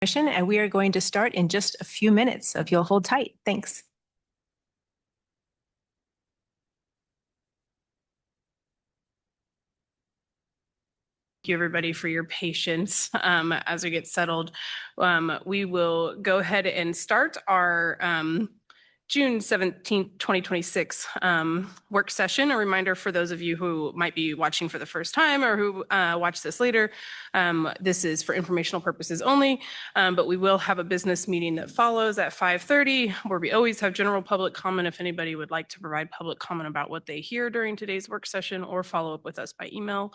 And we are going to start in just a few minutes, so if you'll hold tight. Thanks. Thank you, everybody, for your patience as we get settled. We will go ahead and start our June 17th, 2026 work session. A reminder for those of you who might be watching for the first time or who watch this later, this is for informational purposes only, but we will have a business meeting that follows at 5:30 where we always have general public comment if anybody would like to provide public comment about what they hear during today's work session or follow up with us by email.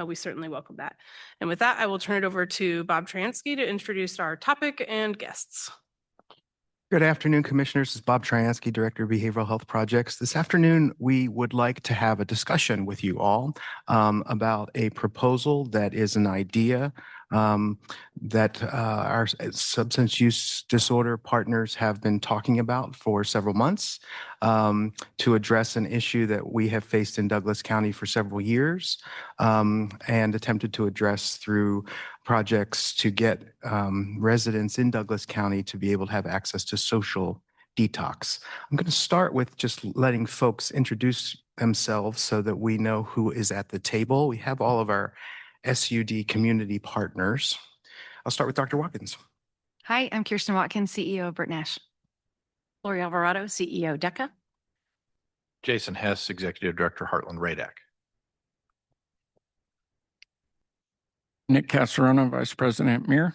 We certainly welcome that. And with that, I will turn it over to Bob Transky to introduce our topic and guests. Good afternoon, Commissioners. This is Bob Transky, Director of Behavioral Health Projects. This afternoon, we would like to have a discussion with you all about a proposal that is an idea that our substance use disorder partners have been talking about for several months to address an issue that we have faced in Douglas County for several years and attempted to address through projects to get residents in Douglas County to be able to have access to social detox. I'm going to start with just letting folks introduce themselves so that we know who is at the table. We have all of our SUD community partners. I'll start with Dr. Watkins. Hi, I'm Kirsten Watkins, CEO of Burt Nash. Lori Alvarado, CEO DECA. Jason Hess, Executive Director, Heartland Radak. Nick Casarona, Vice President, MIR.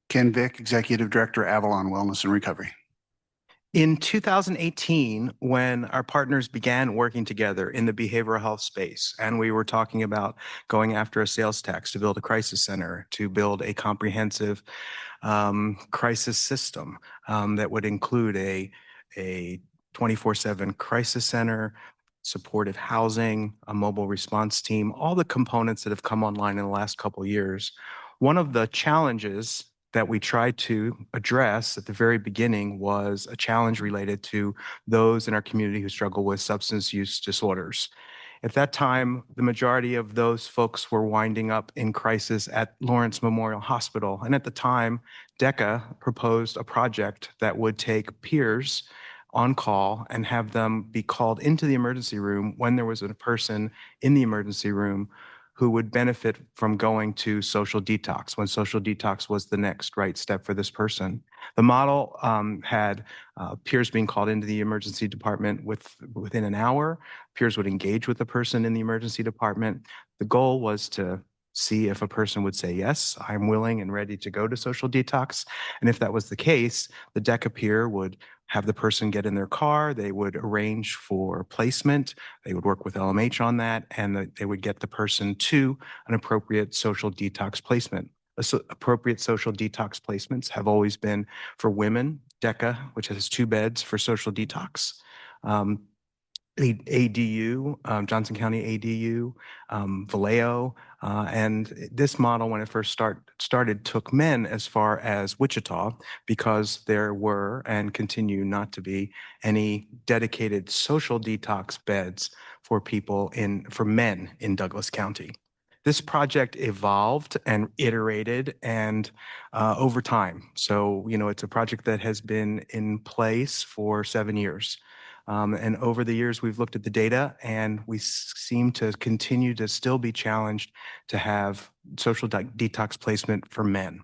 Ken Vick, Executive Director, Avalon Wellness and Recovery. In 2018, when our partners began working together in the behavioral health space, and we were talking about going after a sales tax to build a crisis center, to build a comprehensive crisis system that would include a 24/7 crisis center, supportive housing, a mobile response team, all the components that have come online in the last couple of years. One of the challenges that we tried to address at the very beginning was a challenge related to those in our community who struggle with substance use disorders. At that time, the majority of those folks were winding up in crisis at Lawrence Memorial Hospital. And at the time, DECA proposed a project that would take peers on call and have them be called into the emergency room when there was a person in the emergency room who would benefit from going to social detox when social detox was the next right step for this person. The model had peers being called into the emergency department within an hour. Peers would engage with the person in the emergency department. The goal was to see if a person would say, yes, I'm willing and ready to go to social detox. And if that was the case, the DECA peer would have the person get in their car, they would arrange for placement, they would work with LMH on that, and they would get the person to an appropriate social detox placement. Appropriate social detox placements have always been for women, DECA, which has 2 beds for social detox, ADU, Johnson County ADU, Vallejo, and this model, when it first started, took men as far as Wichita because there were and continue not to be any dedicated social detox beds for men in Douglas County. This project evolved and iterated and over time. So, it's a project that has been in place for 7 years. And over the years, we've looked at the data and we seem to continue to still be challenged to have social detox placement for men.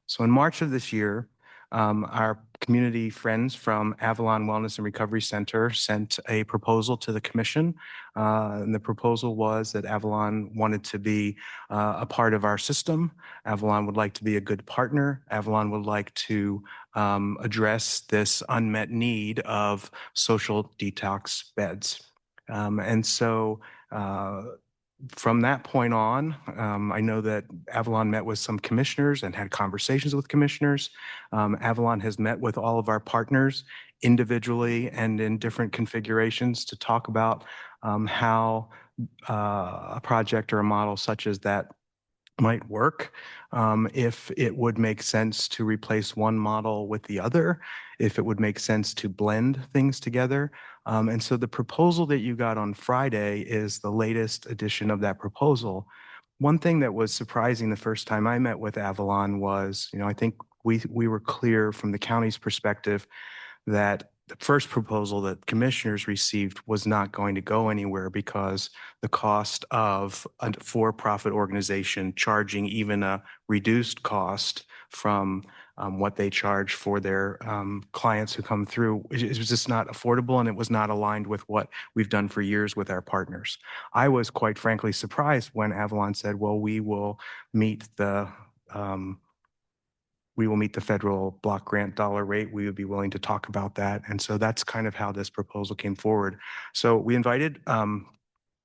So in March of this year, our community friends from Avalon Wellness and Recovery Center sent a proposal to the commission. And the proposal was that Avalon wanted to be a part of our system. Avalon would like to be a good partner. Avalon would like to address this unmet need of social detox beds. And so from that point on, I know that Avalon met with some commissioners and had conversations with commissioners. Avalon has met with all of our partners individually and in different configurations to talk about how a project or a model such as that might work, if it would make sense to replace one model with the other, if it would make sense to blend things together. And so the proposal that you got on Friday is the latest edition of that proposal. one thing that was surprising the first time I met with Avalon was, I think we were clear from the county's perspective that the first proposal that commissioners received was not going to go anywhere because the cost of a for-profit organization charging even a reduced cost from what they charge for their clients who come through, it was just not affordable, and it was not aligned with what we've done for years with our partners. I was quite frankly surprised when Avalon said, well, meet the we will meet the federal block grant dollar rate. We would be willing to talk about that. And so that's kind of how this proposal came forward. So we invited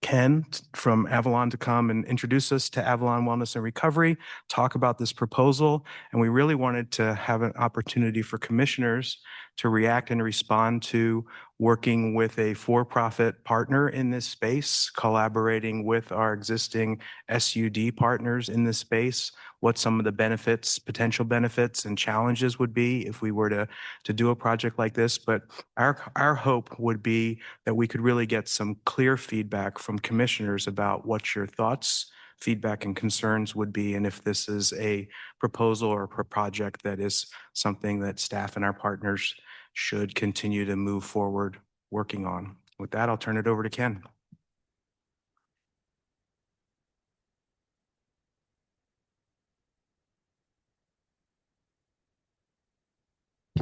Ken from Avalon to come and introduce us to Avalon Wellness and Recovery, talk about this proposal. And we really wanted to have an opportunity for commissioners to react and respond to working with a for-profit partner in this space, collaborating with our existing SUD partners in this space, what some of the benefits, potential benefits and challenges would be if we were to do a project like this. But our hope would be that we could really get some clear feedback from commissioners about what your thoughts, feedback, and concerns would be, and if this is a proposal or a project that is something that staff and our partners should continue to move forward working on. With that, I'll turn it over to Ken.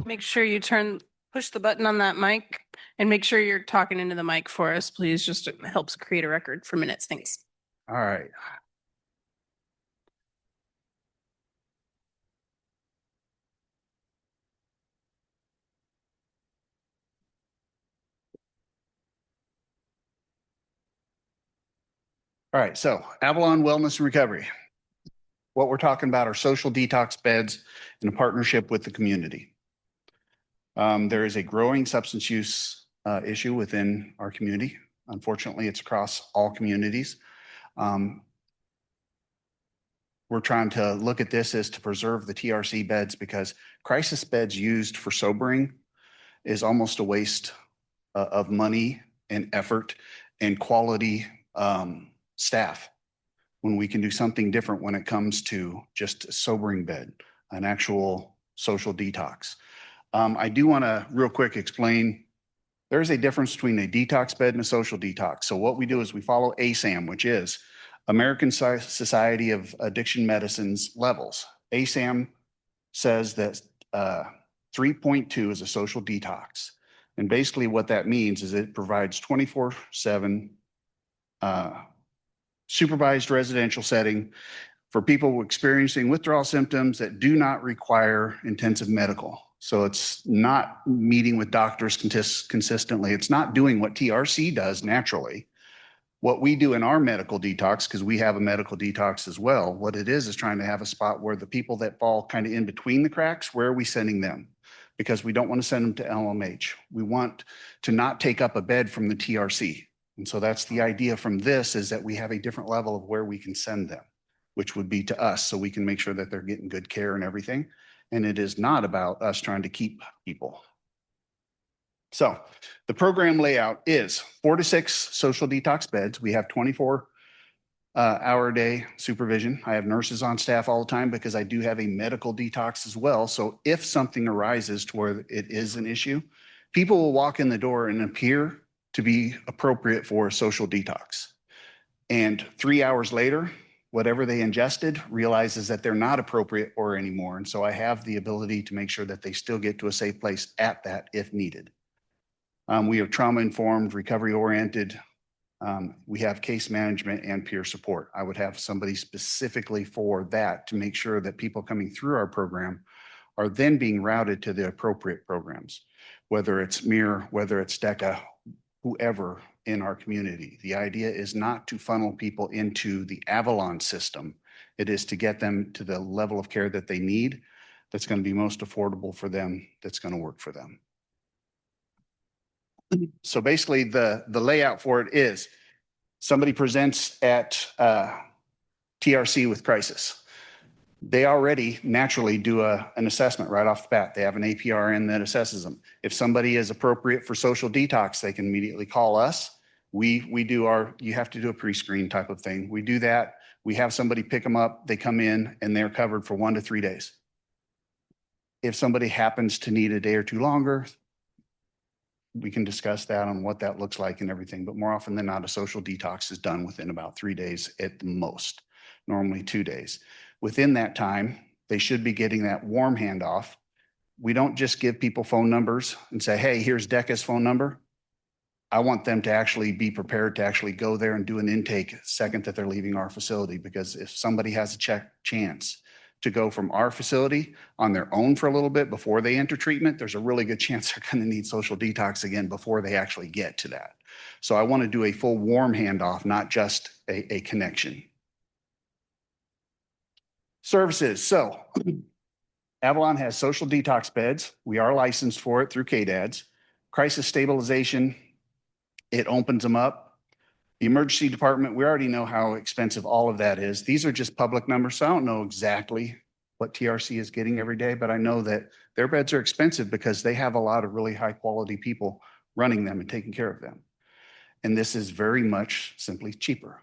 Make sure you push the button on that mic and make sure you're talking into the mic for us, please. Just it helps create a record for minutes. Thanks. All right. All right, so Avalon Wellness and Recovery. What we're talking about are social detox beds in a partnership with the community. There is a growing substance use issue within our community. Unfortunately, it's across all communities. We're trying to look at this as to preserve the TRC beds because crisis beds used for sobering is almost a waste of money and effort and quality staff when we can do something different when it comes to just a sobering bed, an actual social detox. I do want to real quick explain there's a difference between a detox bed and a social detox. So what we do is we follow ASAM, which is American Society of Addiction Medicine's levels. ASAM says that 3.2 is a social detox. And basically what that means is it provides 24/7 supervised residential setting for people experiencing withdrawal symptoms that do not require intensive medical. So it's not meeting with doctors consistently. It's not doing what TRC does naturally. What we do in our medical detox, because we have a medical detox as well, what it is trying to have a spot where the people that fall kind of in between the cracks, where are we sending them? Because we don't want to send them to LMH. We want to not take up a bed from the TRC. And so that's the idea from this, is that we have a different level of where we can send them, which would be to us, so we can make sure that they're getting good care and everything. And it is not about us trying to keep people. So the program layout is 4 to 6 social detox beds. We have 24-hour a day supervision. I have nurses on staff all the time because I do have a medical detox as well. So if something arises to where it is an issue, people will walk in the door and appear to be appropriate for a social detox. And 3 hours later, whatever they ingested realizes that they're not appropriate or anymore. And so I have the ability to make sure that they still get to a safe place at that if needed. We have trauma-informed, recovery-oriented. We have case management and peer support. I would have somebody specifically for that to make sure that people coming through our program are then being routed to the appropriate programs, whether it's MIR, whether it's DECA, whoever in our community. The idea is not to funnel people into the Avalon system. It is to get them to the level of care that they need, that's going to be most affordable for them, that's going to work for them. So basically the layout for it is somebody presents at TRC with crisis. They already naturally do an assessment right off the bat. They have an APRN that assesses them. If somebody is appropriate for social detox, they can immediately call us. We do you have to do a pre-screen type of thing. We do that. We have somebody pick them up, they come in and they're covered for 1 to 3 days. If somebody happens to need a day or two longer, we can discuss that on what that looks like and everything. But more often than not, a social detox is done within about 3 days at the most, normally 2 days. Within that time, they should be getting that warm handoff. We don't just give people phone numbers and say, hey, here's DECA's phone number. I want them to actually be prepared to actually go there and do an intake second that they're leaving our facility, because if somebody has a chance to go from our facility on their own for a little bit before they enter treatment, there's a really good chance they're going to need social detox again before they actually get to that. So I want to do a full warm handoff, not just a connection. Services. So Avalon has social detox beds. We are licensed for it through KDADS. Crisis stabilization, it opens them up. The emergency department, we already know how expensive all of that is. These are just public numbers, so I don't know exactly what TRC is getting every day, but I know that their beds are expensive because they have a lot of really high quality people running them and taking care of them. And this is very much simply cheaper.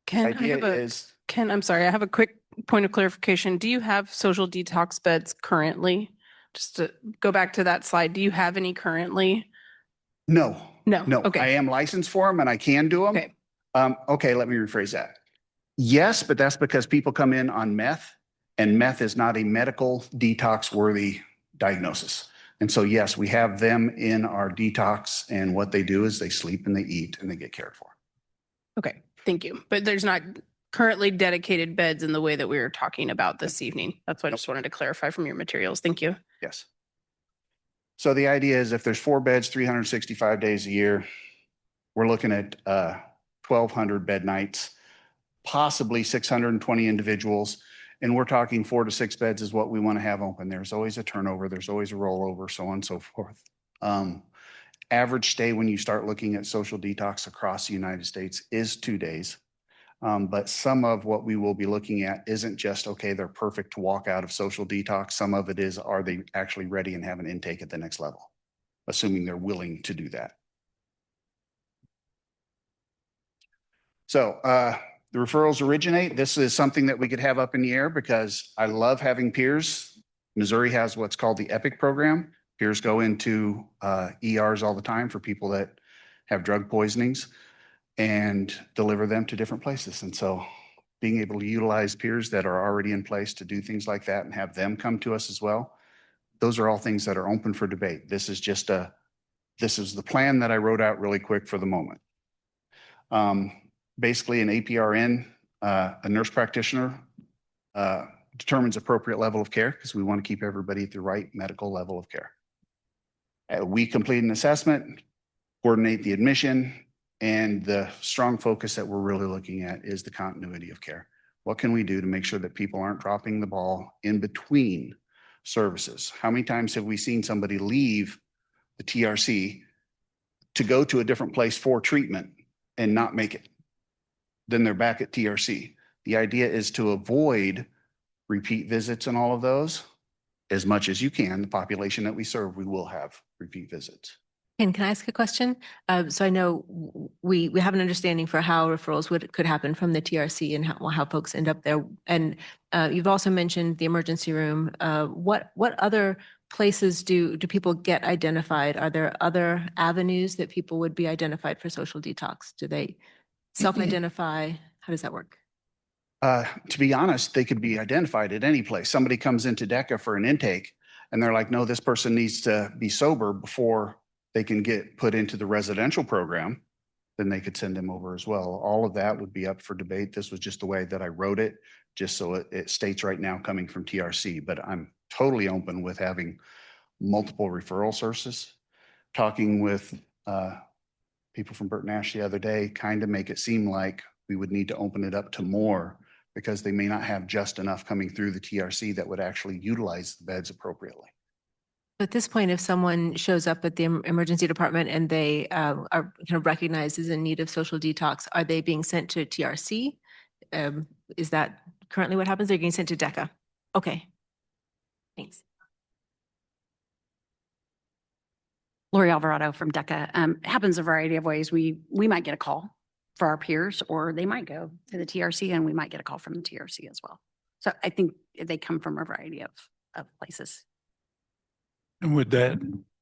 Ken, I'm sorry, I have a quick point of clarification. Do you have social detox beds currently? Just to go back to that slide, do you have any currently? No. No. No, Okay. I am licensed for them and I can do them. Okay. Okay, let me rephrase that. Yes, but that's because people come in on meth, and meth is not a medical detox worthy diagnosis. And so, yes, we have them in our detox, and what they do is they sleep and they eat and they get cared for. Okay, thank you. But there's not currently dedicated beds in the way that we were talking about this evening. That's what I just wanted to clarify from your materials. Thank you. Yes. So the idea is if there's 4 beds, 365 days a year, we're looking at 1,200 bed nights, possibly 620 individuals. And we're talking 4 to 6 beds is what we want to have open. There's always a turnover. There's always a rollover, so on and so forth. Average stay when you start looking at social detox across the United States is 2 days. But some of what we will be looking at isn't just, okay, they're perfect to walk out of social detox. Some of it is, are they actually ready and have an intake at the next level, assuming they're willing to do that. So the referrals originate. This is something that we could have up in the air because I love having peers. Missouri has what's called the EPIC program. Peers go into ERs all the time for people that have drug poisonings and deliver them to different places. And so being able to utilize peers that are already in place to do things like that and have them come to us as well, those are all things that are open for debate. This is the plan that I wrote out really quick for the moment. Basically an APRN, a nurse practitioner, determines appropriate level of care because we want to keep everybody at the right medical level of care. We complete an assessment, coordinate the admission, and the strong focus that we're really looking at is the continuity of care. What can we do to make sure that people aren't dropping the ball in between services? How many times have we seen somebody leave the TRC to go to a different place for treatment and not make it? Then they're back at TRC. The idea is to avoid repeat visits and all of those as much as you can. The population that we serve, we will have repeat visits. And can I ask a question? So I know we have an understanding for how referrals could happen from the TRC and how folks end up there. And you've also mentioned the emergency room. What other places do people get identified? Are there other avenues that people would be identified for social detox? Do they self-identify? How does that work? To be honest, they could be identified at any place. Somebody comes into DECA for an intake and they're like, no, this person needs to be sober before they can get put into the residential program. Then they could send them over as well. All of that would be up for debate. This was just the way that I wrote it, just so it states right now coming from TRC, but I'm totally open with having multiple referral sources. Talking with people from Burt Nash the other day, kind of make it seem like we would need to open it up to more because they may not have just enough coming through the TRC that would actually utilize the beds appropriately. At this point, if someone shows up at the emergency department and they are kind of recognized as in need of social detox, are they being sent to TRC? Is that currently what happens? They're getting sent to DECA. Okay. Thanks. Lori Alvarado from DECA. Happens a variety of ways. We might get a call for our peers, or they might go to the TRC and we might get a call from the TRC as well. So I think they come from a variety of places. And would that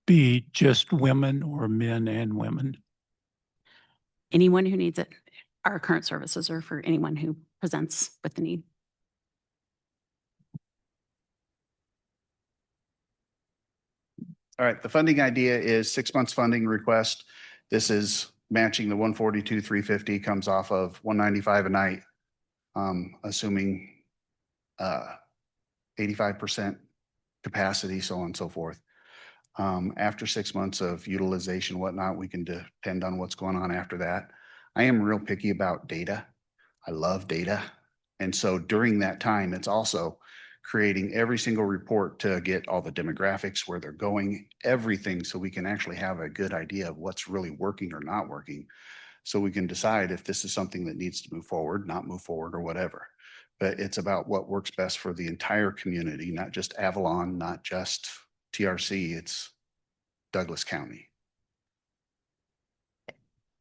be just women or men and women? Anyone who needs it. Our current services are for anyone who presents with the need. All right, the funding idea is 6 months funding request. This is matching the 142,350 comes off of 195 a night, assuming 85% capacity, so on and so forth. After 6 months of utilization, whatnot, we can depend on what's going on after that. I am real picky about data. I love data. And so during that time, it's also creating every single report to get all the demographics, where they're going, everything, so we can actually have a good idea of what's really working or not working. So we can decide if this is something that needs to move forward, not move forward, or whatever. But it's about what works best for the entire community, not just Avalon, not just TRC, it's Douglas County.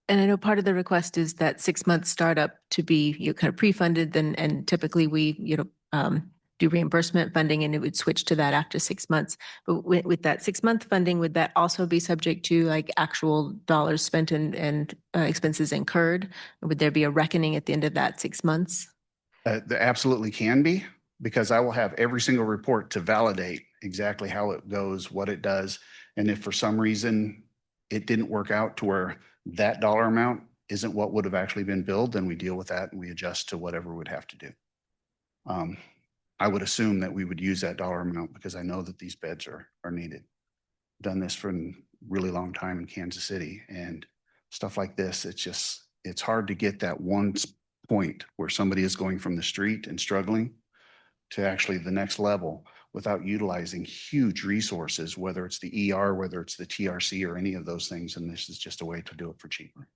And I know part of the request is that 6 month startup to be kind of pre-funded, and typically we do reimbursement funding, and it would switch to that after 6 months. But with that 6 month funding, would that also be subject to like actual dollars spent and expenses incurred? Would there be a reckoning at the end of that 6 months? There absolutely can be, because I will have every single report to validate exactly how it goes, what it does. And if for some reason it didn't work out to where that dollar amount isn't what would have actually been billed, then we deal with that and we adjust to whatever we'd have to do. I would assume that we would use that dollar amount because I know that these beds are needed. Done this for a really long time in Kansas City, and stuff like this, it's hard to get that one point where somebody is going from the street and struggling to actually the next level without utilizing huge resources, whether it's the ER, whether it's the TRC, or any of those things. And this is just a way to do it for cheaper.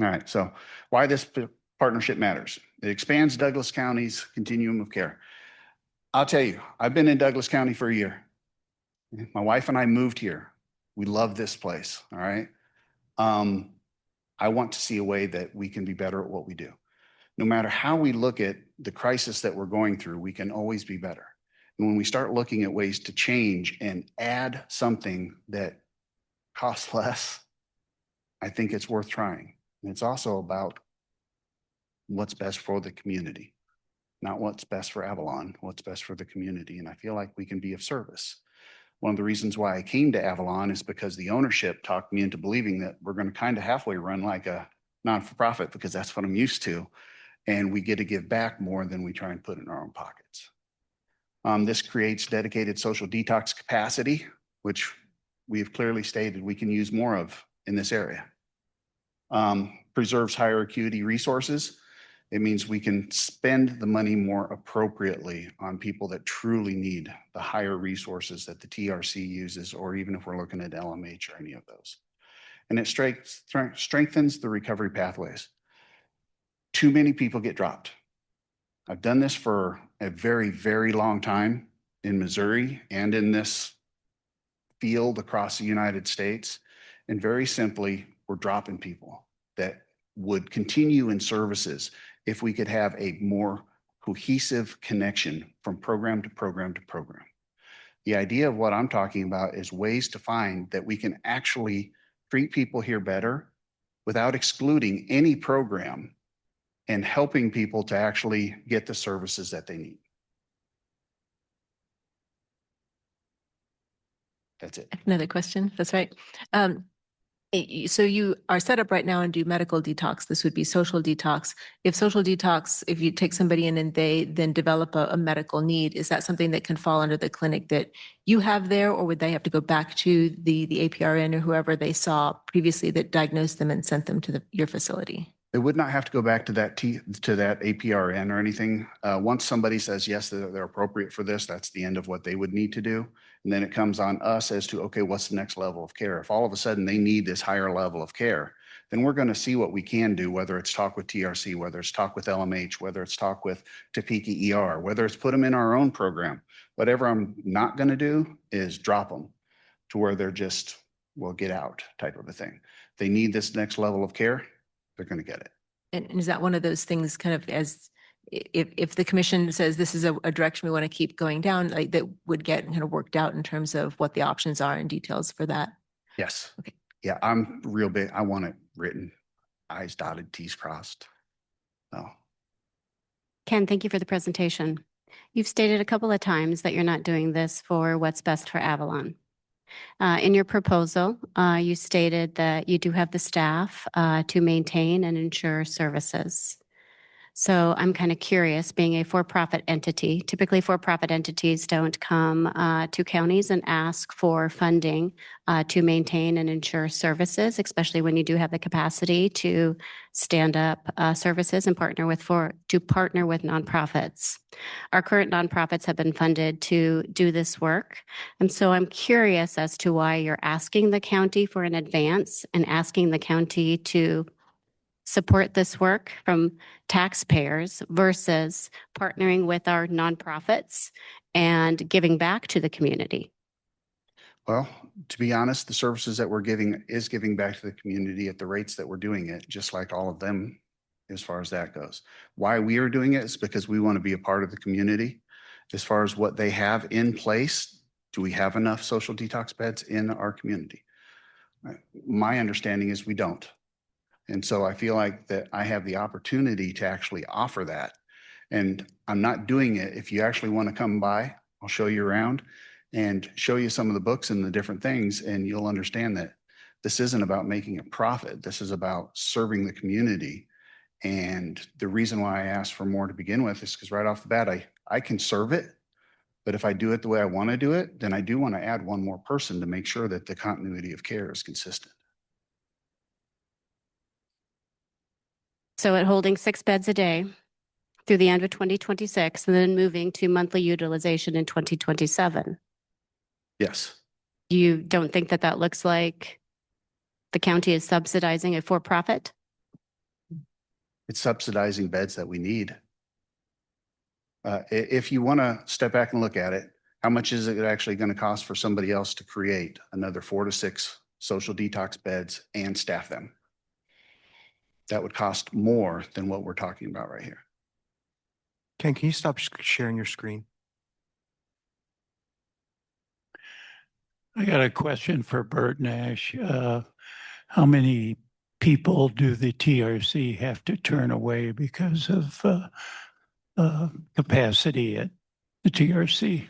All right, so why this partnership matters. It expands Douglas County's continuum of care. I'll tell you, I've been in Douglas County for a year. My wife and I moved here. We love this place, all right? I want to see a way that we can be better at what we do. No matter how we look at the crisis that we're going through, we can always be better. And when we start looking at ways to change and add something that costs less, I think it's worth trying. And it's also about what's best for the community, not what's best for Avalon, what's best for the community. And I feel like we can be of service. One of the reasons why I came to Avalon is because the ownership talked me into believing that we're going to kind of halfway run like a non-for-profit, because that's what I'm used to. And we get to give back more than we try and put in our own pockets. This creates dedicated social detox capacity, which we have clearly stated we can use more of in this area. Preserves higher acuity resources. It means we can spend the money more appropriately on people that truly need the higher resources that the TRC uses, or even if we're looking at LMH or any of those. And it strengthens the recovery pathways. Too many people get dropped. I've done this for a very, very long time in Missouri and in this field across the United States. And very simply, we're dropping people that would continue in services if we could have a more cohesive connection from program to program to program. The idea of what I'm talking about is ways to find that we can actually treat people here better without excluding any program, and helping people to actually get the services that they need. That's it. Another question. That's right. So you are set up right now and do medical detox. This would be social detox. If social detox, if you take somebody in and they then develop a medical need, is that something that can fall under the clinic that you have there, or would they have to go back to the APRN or whoever they saw previously that diagnosed them and sent them to your facility? It would not have to go back to that APRN or anything. Once somebody says, yes, they're appropriate for this, that's the end of what they would need to do. And then it comes on us as to, okay, what's the next level of care? If all of a sudden they need this higher level of care, then we're going to see what we can do, whether it's talk with TRC, whether it's talk with LMH, whether it's talk with Topeka ER, whether it's put them in our own program. Whatever I'm not going to do is drop them to where they're just will get out type of a thing. They need this next level of care, they're going to get it. And is that one of those things kind of as, if the commission says this is a direction we want to keep going down, like that would get kind of worked out in terms of what the options are and details for that? Yes. Okay. Yeah, I'm real big. I want it written, I's dotted, T's crossed. So. Ken, thank you for the presentation. You've stated a couple of times that you're not doing this for what's best for Avalon. In your proposal, you stated that you do have the staff to maintain and ensure services. So I'm kind of curious, being a for-profit entity, typically for-profit entities don't come to counties and ask for funding to maintain and ensure services, especially when you do have the capacity to stand up services and partner with nonprofits. Our current nonprofits have been funded to do this work. And so I'm curious as to why you're asking the county for an advance and asking the county to support this work from taxpayers versus partnering with our nonprofits and giving back to the community. Well, to be honest, the services that we're giving is giving back to the community at the rates that we're doing it, just like all of them, as far as that goes. Why we are doing it is because we want to be a part of the community. As far as what they have in place, do we have enough social detox beds in our community? My understanding is we don't. And so I feel like that I have the opportunity to actually offer that. And I'm not doing it. If you actually want to come by, I'll show you around and show you some of the books and the different things, and you'll understand that this isn't about making a profit. This is about serving the community. And the reason why I asked for more to begin with is because right off the bat, I can serve it. But if I do it the way I want to do it, then I do want to add one more person to make sure that the continuity of care is consistent. So at holding 6 beds a day through the end of 2026 and then moving to monthly utilization in 2027. Yes. You don't think that that looks like the county is subsidizing a for-profit? It's subsidizing beds that we need. If you want to step back and look at it, how much is it actually going to cost for somebody else to create another 4 to 6 social detox beds and staff them? That would cost more than what we're talking about right here. Ken, can you stop sharing your screen? I got a question for Bert Nash. How many people do the TRC have to turn away because of capacity at the TRC?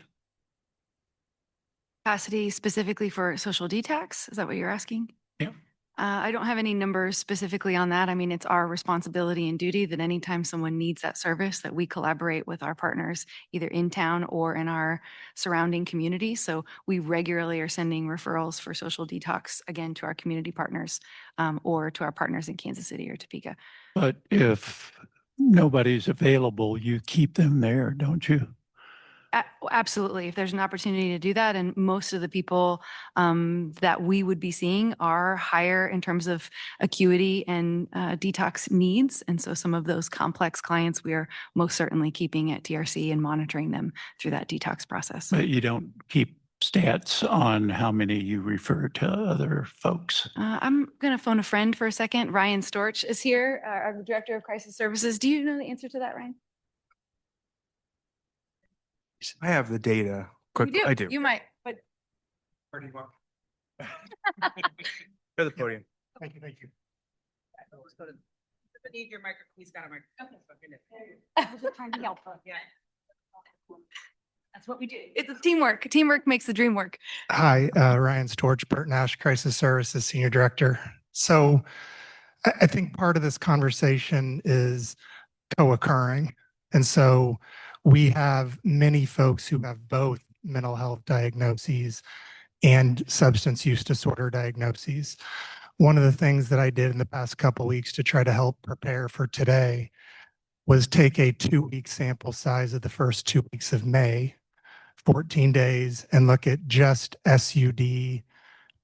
Capacity specifically for social detox? Is that what you're asking? Yeah. I don't have any numbers specifically on that. I mean, it's our responsibility and duty that anytime someone needs that service, that we collaborate with our partners, either in town or in our surrounding community. So we regularly are sending referrals for social detox, again, to our community partners or to our partners in Kansas City or Topeka. But if nobody's available, you keep them there, don't you? Absolutely. If there's an opportunity to do that, and most of the people that we would be seeing are higher in terms of acuity and detox needs. And so some of those complex clients, we are most certainly keeping at TRC and monitoring them through that detox process. But you don't keep stats on how many you refer to other folks. I'm going to phone a friend for a second. Ryan Storch is here, our Director of Crisis Services. Do you know the answer to that, Ryan? I have the data. You do. I do. You might, but Where do you want? To the podium. Thank you. Need your microphone. He's got a microphone. I was just trying to help her. Yeah. That's what we do. it's teamwork. Teamwork makes the dream work. Hi, Ryan Storch, Bert Nash, Crisis Services Senior Director. So I think part of this conversation is co-occurring. And so we have many folks who have both mental health diagnoses and substance use disorder diagnoses. One of the things that I did in the past couple of weeks to try to help prepare for today was take a 2-week sample size of the first 2 weeks of May, 14 days, and look at just SUD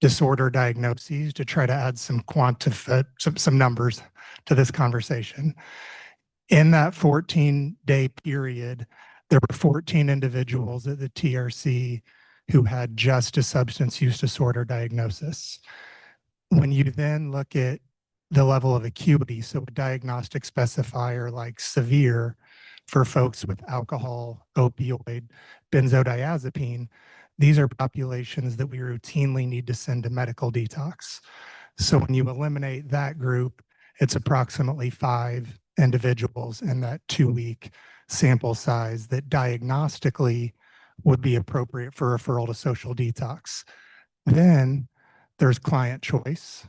disorder diagnoses to try to add some some numbers to this conversation. In that 14-day period, there were 14 individuals at the TRC who had just a substance use disorder diagnosis. When you then look at the level of acuity, so a diagnostic specifier like severe for folks with alcohol, opioid, benzodiazepine, these are populations that we routinely need to send to medical detox. So when you eliminate that group, it's approximately 5 individuals in that 2-week sample size that diagnostically would be appropriate for referral to social detox. Then there's client choice,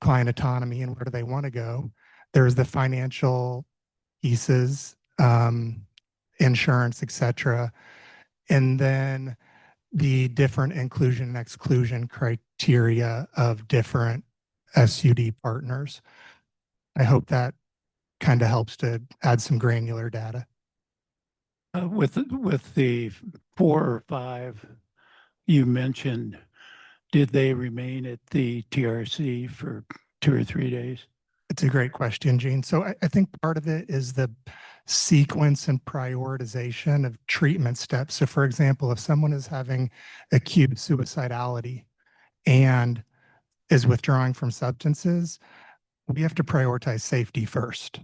client autonomy, and where do they want to go. There's the financial pieces, insurance, et cetera. And then the different inclusion and exclusion criteria of different SUD partners. I hope that kind of helps to add some granular data. With the 4 or 5 you mentioned, did they remain at the TRC for 2 or 3 days? It's a great question, Gene. So I think part of it is the sequence and prioritization of treatment steps. So for example, if someone is having acute suicidality and is withdrawing from substances, we have to prioritize safety first.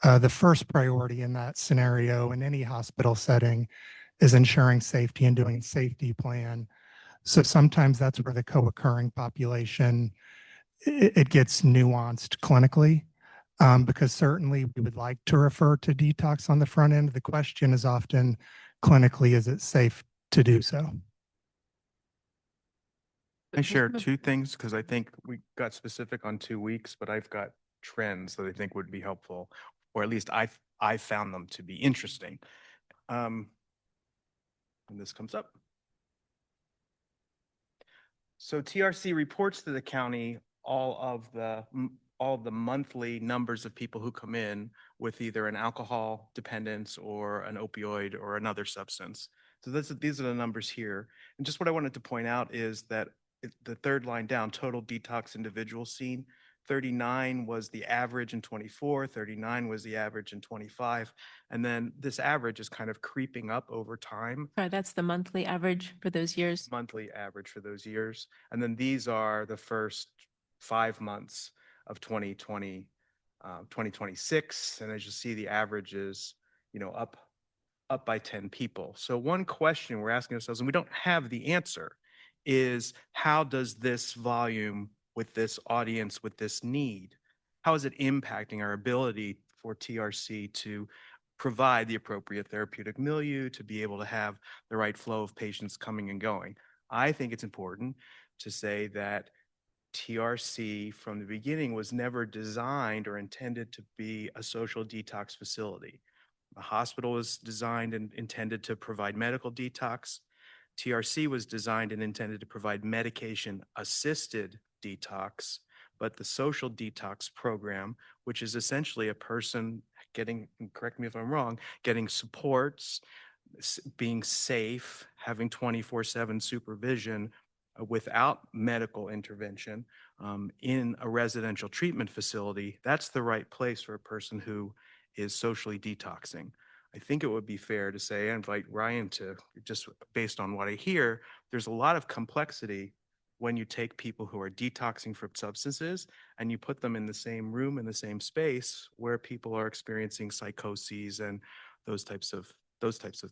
The first priority in that scenario in any hospital setting is ensuring safety and doing a safety plan. So sometimes that's where the co-occurring population, it gets nuanced clinically, because certainly we would like to refer to detox on the front end. The question is often clinically, is it safe to do so? I share 2 things because I think we got specific on 2 weeks, but I've got trends that I think would be helpful, or at least I found them to be interesting. And this comes up. So TRC reports to the county all of the monthly numbers of people who come in with either an alcohol dependence or an opioid or another substance. So these are the numbers here. And just what I wanted to point out is that the third line down, total detox individuals seen, 39 was the average in 24, 39 was the average in 25. And then this average is kind of creeping up over time. Sorry, that's the monthly average for those years. Monthly average for those years. And then these are the first 5 months of 2020, 2026. And as you see, the average is, up by 10 people. So one question we're asking ourselves, and we don't have the answer, is how does this volume with this audience, with this need, how is it impacting our ability for TRC to provide the appropriate therapeutic milieu, to be able to have the right flow of patients coming and going? I think it's important to say that TRC from the beginning was never designed or intended to be a social detox facility. The hospital was designed and intended to provide medical detox. TRC was designed and intended to provide medication-assisted detox, but the social detox program, which is essentially a person getting, correct me if I'm wrong, getting supports, being safe, having 24/7 supervision without medical intervention in a residential treatment facility, that's the right place for a person who is socially detoxing. I think it would be fair to say, I invite Ryan to, just based on what I hear, there's a lot of complexity when you take people who are detoxing from substances and you put them in the same room, in the same space where people are experiencing psychoses and those types of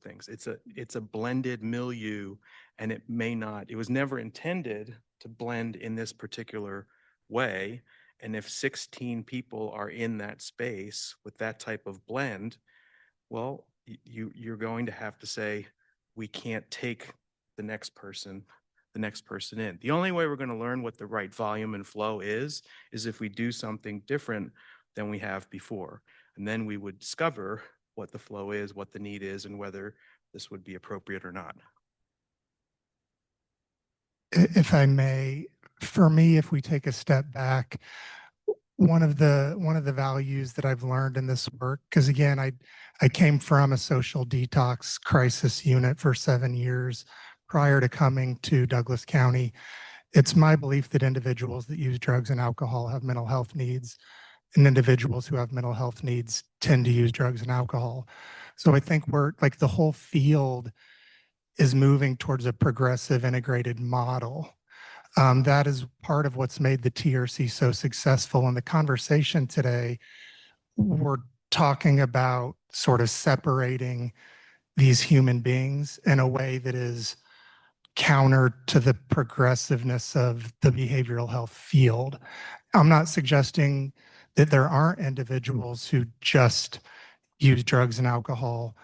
things. It's a blended milieu, and it was never intended to blend in this particular way. And if 16 people are in that space with that type of blend, well, you're going to have to say, we can't take the next person in. The only way we're going to learn what the right volume and flow is if we do something different than we have before. And then we would discover what the flow is, what the need is, and whether this would be appropriate or not. If I may, for me, if we take a step back, one of the values that I've learned in this work, because again, I came from a social detox crisis unit for 7 years prior to coming to Douglas County. It's my belief that individuals that use drugs and alcohol have mental health needs, and individuals who have mental health needs tend to use drugs and alcohol. So I think we're like the whole field is moving towards a progressive integrated model. That is part of what's made the TRC so successful. In the conversation today, we're talking about sort of separating these human beings in a way that is counter to the progressiveness of the behavioral health field. I'm not suggesting that there aren't individuals who just use drugs and alcohol,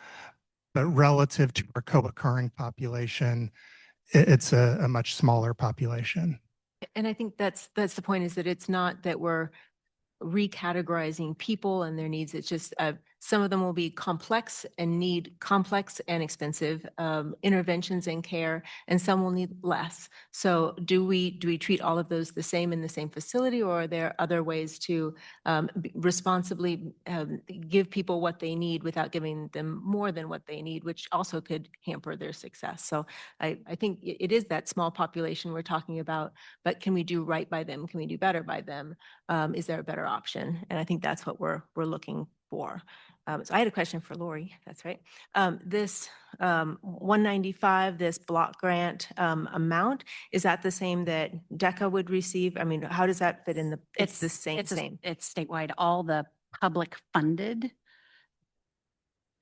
but relative to our co-occurring population, it's a much smaller population. And I think that's the point, is that it's not that we're recategorizing people and their needs. It's just some of them will be complex and need complex and expensive interventions and care, and some will need less. So do we treat all of those the same in the same facility, or are there other ways to responsibly give people what they need without giving them more than what they need, which also could hamper their success? So I think it is that small population we're talking about, but can we do right by them? Can we do better by them? Is there a better option? And I think that's what we're looking for. So I had a question for Lori. That's right. This 195, this block grant amount, is that the same that DECA would receive? I mean, how does that fit in the? It's the same. It's statewide. All the public funded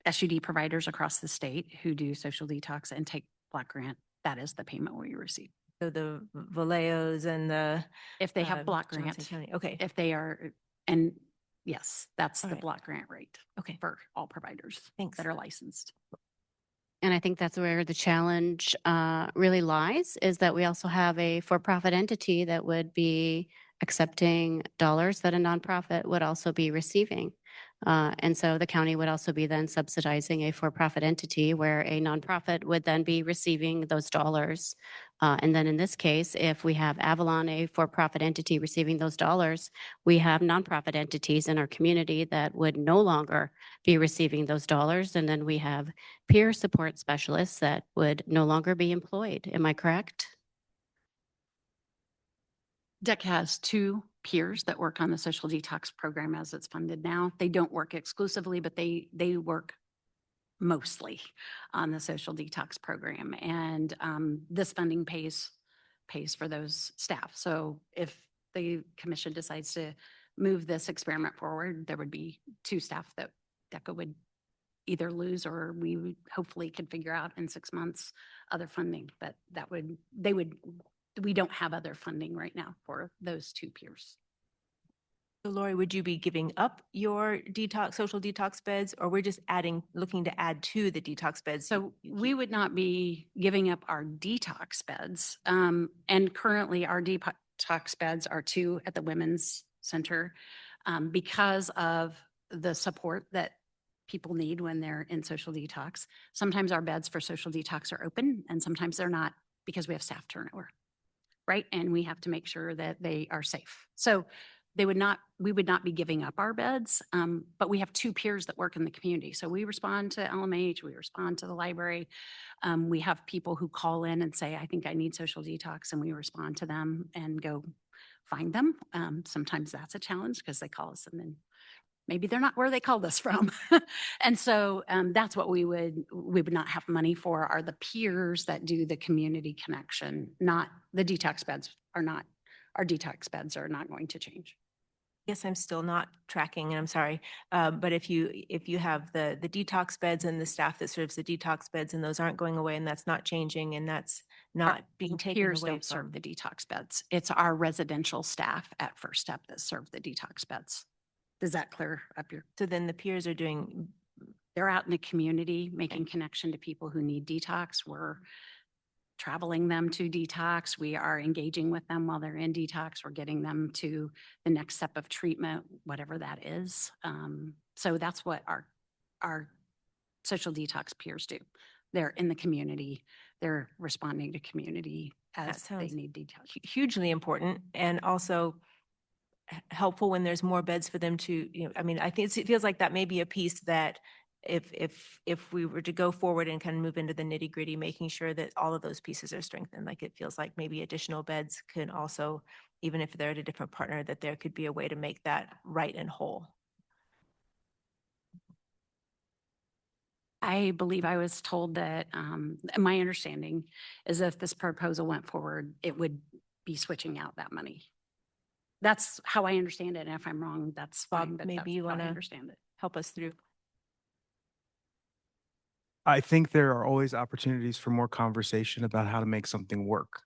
SUD providers across the state who do social detox and take block grant, that is the payment we receive. So the Valeos and the If they have block Johnson grant, County. Okay. if they are, and yes, that's All the right. block grant rate Okay. for all providers Thanks. that are licensed. And I think that's where the challenge really lies, is that we also have a for-profit entity that would be accepting dollars that a nonprofit would also be receiving. And so the county would also be then subsidizing a for-profit entity where a nonprofit would then be receiving those dollars. And then in this case, if we have Avalon, a for-profit entity receiving those dollars, we have nonprofit entities in our community that would no longer be receiving those dollars. And then we have peer support specialists that would no longer be employed. Am I correct? DEC has two peers that work on the social detox program as it's funded now. They don't work exclusively, but they work mostly on the social detox program. And this funding pays for those staff. So if the commission decides to move this experiment forward, there would be two staff that DECA would either lose, or we would hopefully could figure out in 6 months other funding. But we don't have other funding right now for those two peers. So Lori, would you be giving up your social detox beds, or we're just looking to add to the detox beds? So we would not be giving up our detox beds. And currently our detox beds are 2 at the Women's Center because of the support that people need when they're in social detox. Sometimes our beds for social detox are open and sometimes they're not, because we have staff turnover, right? And we have to make sure that they are safe. So we would not be giving up our beds, but we have 2 peers that work in the community. So we respond to LMH, we respond to the library. We have people who call in and say, I think I need social detox, and we respond to them and go find them. Sometimes that's a challenge because they call us and then maybe they're not where they called us from. And so that's what we would not have money for, are the peers that do the community connection, not the detox beds are not, our detox beds are not going to change. Yes, I'm still not tracking, and I'm sorry. But if you have the detox beds and the staff that serves the detox beds, and those aren't going away, and that's not changing, and that's not being taken Peers away don't serve from the detox beds. It's our residential staff at First Step that serve the detox beds. Does that clear up your? So then the peers are doing. They're out in the community making connection to people who need detox. We're traveling them to detox. We are engaging with them while they're in detox. We're getting them to the next step of treatment, whatever that is. So that's what our social detox peers do. They're in the community. They're responding to community as they need detox. Hugely important, and also helpful when there's more beds for them to, I mean, I think it feels like that may be a piece that if we were to go forward and kind of move into the nitty gritty, making sure that all of those pieces are strengthened, like it feels like maybe additional beds can also, even if they're at a different partner, that there could be a way to make that right and whole. I believe I was told that, my understanding is if this proposal went forward, it would be switching out that money. That's how I understand it. And if I'm wrong, that's Bob, fine, but maybe that's you how I want to understand it. help us through. I think there are always opportunities for more conversation about how to make something work.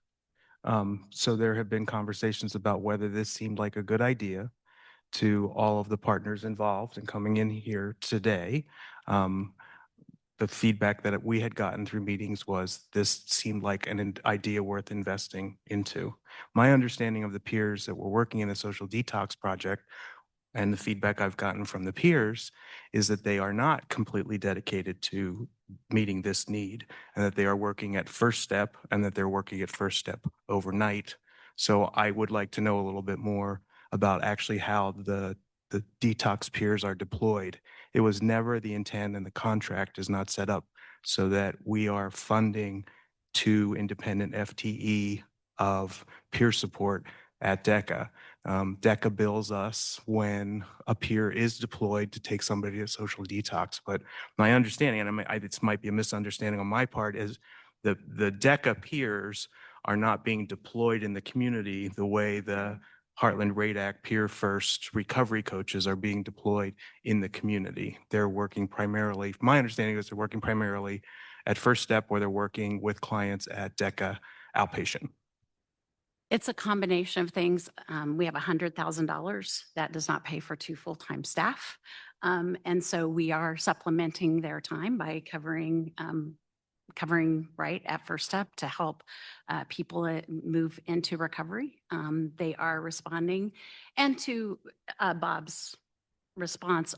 So there have been conversations about whether this seemed like a good idea to all of the partners involved in coming in here today. The feedback that we had gotten through meetings was this seemed like an idea worth investing into. My understanding of the peers that were working in the social detox project and the feedback I've gotten from the peers is that they are not completely dedicated to meeting this need and that they are working at first step and that they're working at first step overnight. So I would like to know a little bit more about actually how the detox peers are deployed. It was never the intent and the contract is not set up so that we are funding 2 independent FTE of peer support at DECA. DECA bills us when a peer is deployed to take somebody to social detox. But my understanding, and this might be a misunderstanding on my part, is the DECA peers are not being deployed in the community the way the Heartland Rate Act Peer First recovery coaches are being deployed in the community. They're working primarily, my understanding is they're working primarily at First Step where they're working with clients at DECA outpatient. It's a combination of things. We have $100,000 that does not pay for 2 full-time staff. And so we are supplementing their time by covering right at First Step to help people move into recovery. They are responding. And to Bob's response,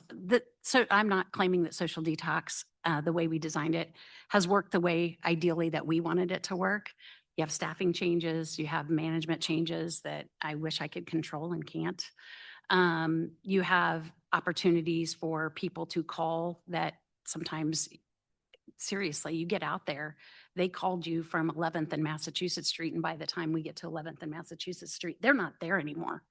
so I'm not claiming that social detox, the way we designed it, has worked the way ideally that we wanted it to work. You have staffing changes, you have management changes that I wish I could control and can't. You have opportunities for people to call that sometimes, seriously, you get out there, they called you from 11th and Massachusetts Street, and by the time we get to 11th and Massachusetts Street, they're not there anymore.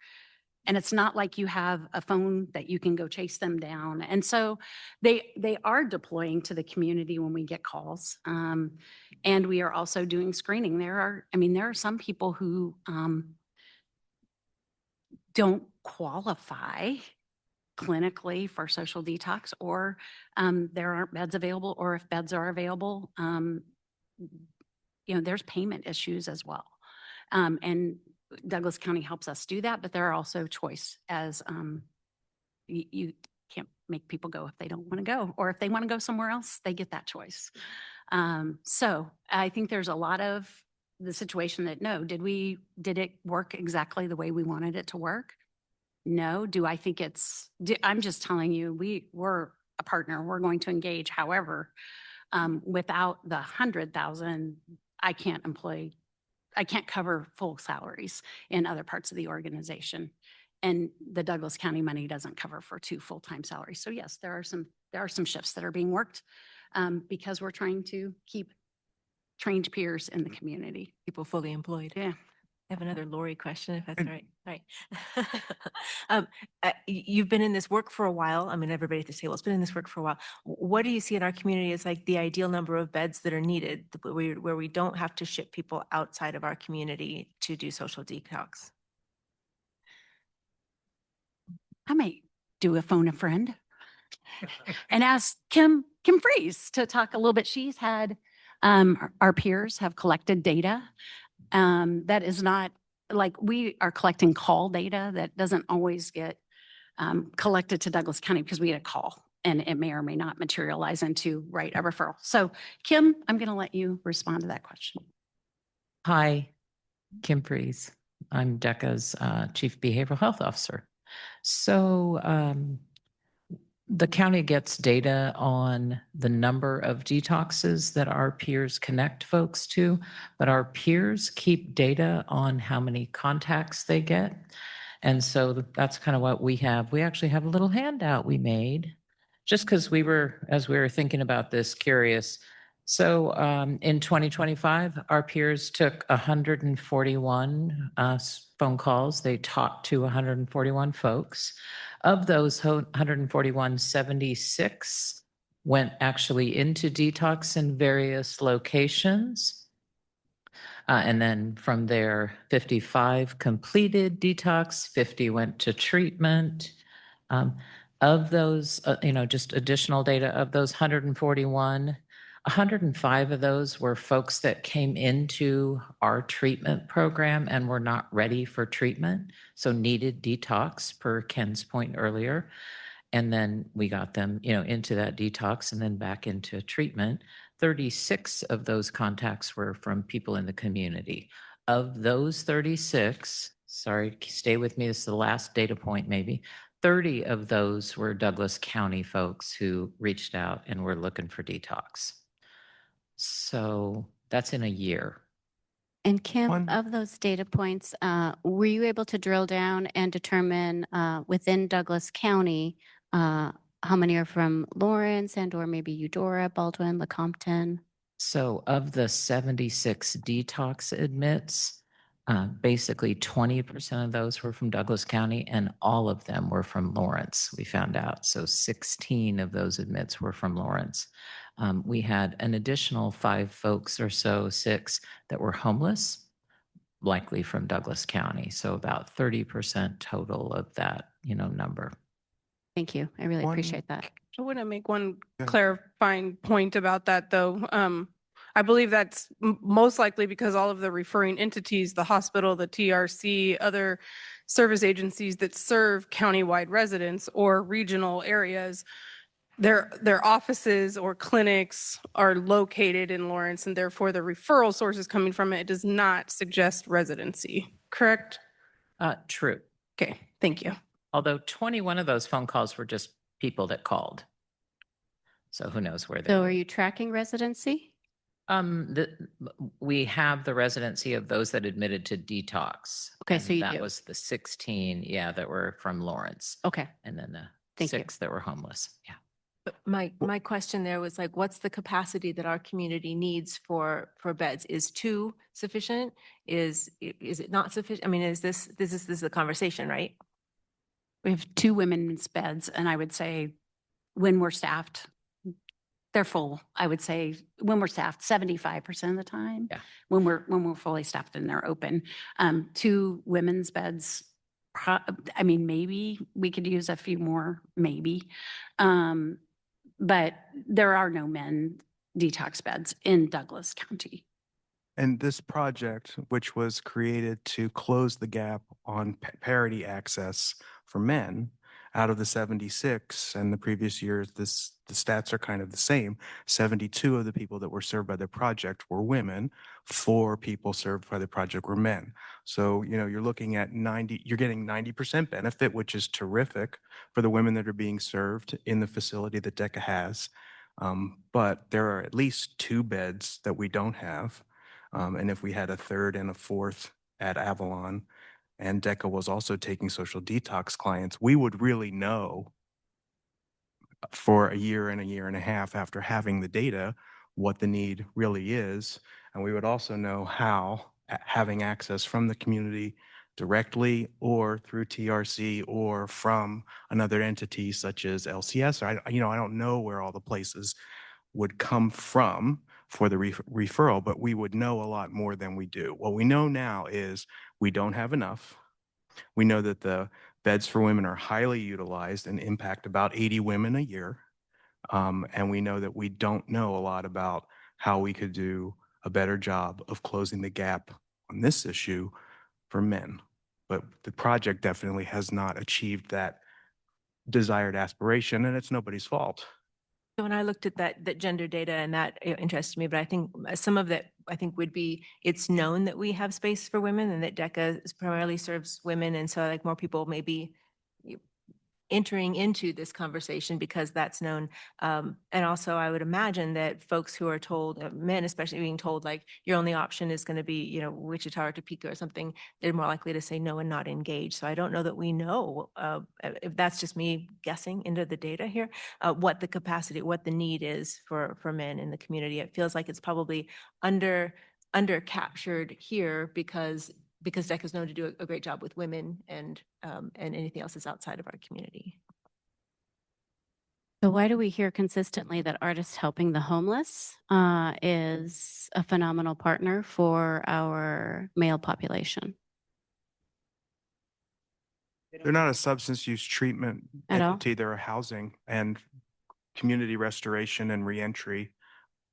And it's not like you have a phone that you can go chase them down. And so they are deploying to the community when we get calls. And we are also doing screening. There are some people who don't qualify clinically for social detox, or there aren't beds available, or if beds are available, there's payment issues as well. And Douglas County helps us do that, but there are also choice as you can't make people go if they don't want to go, or if they want to go somewhere else, they get that choice. So I think there's a lot of the situation that, no, did it work exactly the way we wanted it to work? No. Do I think I'm just telling you, we're a partner, we're going to engage. However, without the 100,000, I can't cover full salaries in other parts of the organization. And the Douglas County money doesn't cover for 2 full-time salaries. So yes, there are some shifts that are being worked because we're trying to keep trained peers in the community. People fully employed. Yeah. I have another Lori question, if that's all right. All right. You've been in this work for a while. I mean, everybody at this table has been in this work for a while. What do you see in our community as like the ideal number of beds that are needed where we don't have to ship people outside of our community to do social detox? I may do a phone a friend and ask Kim Freeze to talk a little bit. She's had, our peers have collected data that is not like we are collecting call data that doesn't always get collected to Douglas County because we get a call and it may or may not materialize into a referral. So Kim, I'm going to let you respond to that question. Hi, Kim Freeze. I'm DECA's Chief Behavioral Health Officer. So the county gets data on the number of detoxes that our peers connect folks to, but our peers keep data on how many contacts they get. And so that's kind of what we have. We actually have a little handout we made just because as we were thinking about this, curious. So in 2025, our peers took 141 phone calls. They talked to 141 folks. Of those 141, 76 went actually into detox in various locations. And then from there, 55 completed detox, 50 went to treatment. Of those, just additional data, of those 141, 105 of those were folks that came into our treatment program and were not ready for treatment, so needed detox, per Ken's point earlier. And then we got them, into that detox and then back into treatment. 36 of those contacts were from people in the community. Of those 36, sorry, stay with me, this is the last data point maybe, 30 of those were Douglas County folks who reached out and were looking for detox. So that's in a year. And Kim, One- of those data points, were you able to drill down and determine within Douglas County how many are from Lawrence and or maybe Eudora, Baldwin, Lecompton? So of the 76 detox admits, basically 20% of those were from Douglas County and all of them were from Lawrence, we found out. So 16 of those admits were from Lawrence. We had an additional 5 folks or so, 6, that were homeless, likely from Douglas County. So about 30% total of that, number. Thank you. I really One- appreciate that. I want to make one Yeah. clarifying point about that, though. I believe that's most likely because all of the referring entities, the hospital, the TRC, other service agencies that serve countywide residents or regional areas, their offices or clinics are located in Lawrence, and therefore the referral sources coming from it does not suggest residency, correct? True. Okay, thank you. Although 21 of those phone calls were just people that called. So who knows where they So live. are you tracking residency? We have the residency of those that admitted to detox. Okay, and so you that do. was the 16, that were from Lawrence, Okay, and then the Thank you. 6 that were homeless. Yeah. But my question there was like, what's the capacity that our community needs for beds? Is 2 sufficient? Is it not sufficient? I mean, is this is a conversation, right? We have 2 women's beds, and I would say when we're staffed, they're full. I would say when we're staffed, 75% of the time. Yeah. When we're fully staffed and they're open. 2 women's beds, maybe we could use a few more, maybe. But there are no men detox beds in Douglas County. And this project, which was created to close the gap on parity access for men, out of the 76 and the previous years, the stats are kind of the same. 72 of the people that were served by the project were women. 4 people served by the project were men. So, you're looking at you're getting 90% benefit, which is terrific for the women that are being served in the facility that DECA has. But there are at least 2 beds that we don't have. And if we had a 3rd and a 4th at Avalon, and DECA was also taking social detox clients, we would really know for a year and a half after having the data what the need really is. And we would also know how having access from the community directly or through TRC or from another entity such as LCS. I don't know where all the places would come from for the referral, but we would know a lot more than we do. What we know now is we don't have enough. We know that the beds for women are highly utilized and impact about 80 women a year. And we know that we don't know a lot about how we could do a better job of closing the gap on this issue for men. But the project definitely has not achieved that desired aspiration, and it's nobody's fault. So when I looked at that gender data, and that interested me, but I think some of that would be, it's known that we have space for women and that DECA primarily serves women. And so like more people may be entering into this conversation because that's known. And also I would imagine that folks who are told, men especially, being told like your only option is going to be, Wichita or Topeka or something, they're more likely to say no and not engage. So I don't know that we know, if that's just me guessing into the data here, what the capacity, what the need is for men in the community. It feels like it's probably under captured here because DECA is known to do a great job with women and anything else is outside of our community. So why do we hear consistently that Artists Helping the Homeless is a phenomenal partner for our male population They're not a substance use treatment at all? entity. They're a housing and community restoration and reentry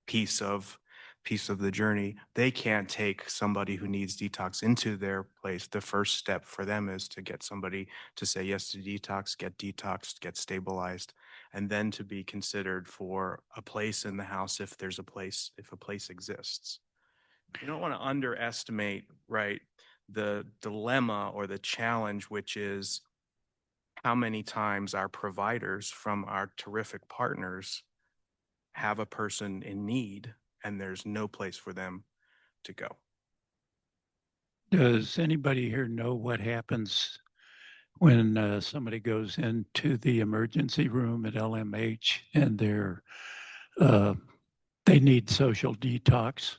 piece of the journey. They can't take somebody who needs detox into their place. The first step for them is to get somebody to say yes to detox, get detoxed, get stabilized, and then to be considered for a place in the house if there's a place, if a place exists. You don't want to underestimate, right, the dilemma or the challenge, which is how many times our providers from our terrific partners have a person in need and there's no place for them to go. Does anybody here know what happens when somebody goes into the emergency room at LMH and uh, they need social detox?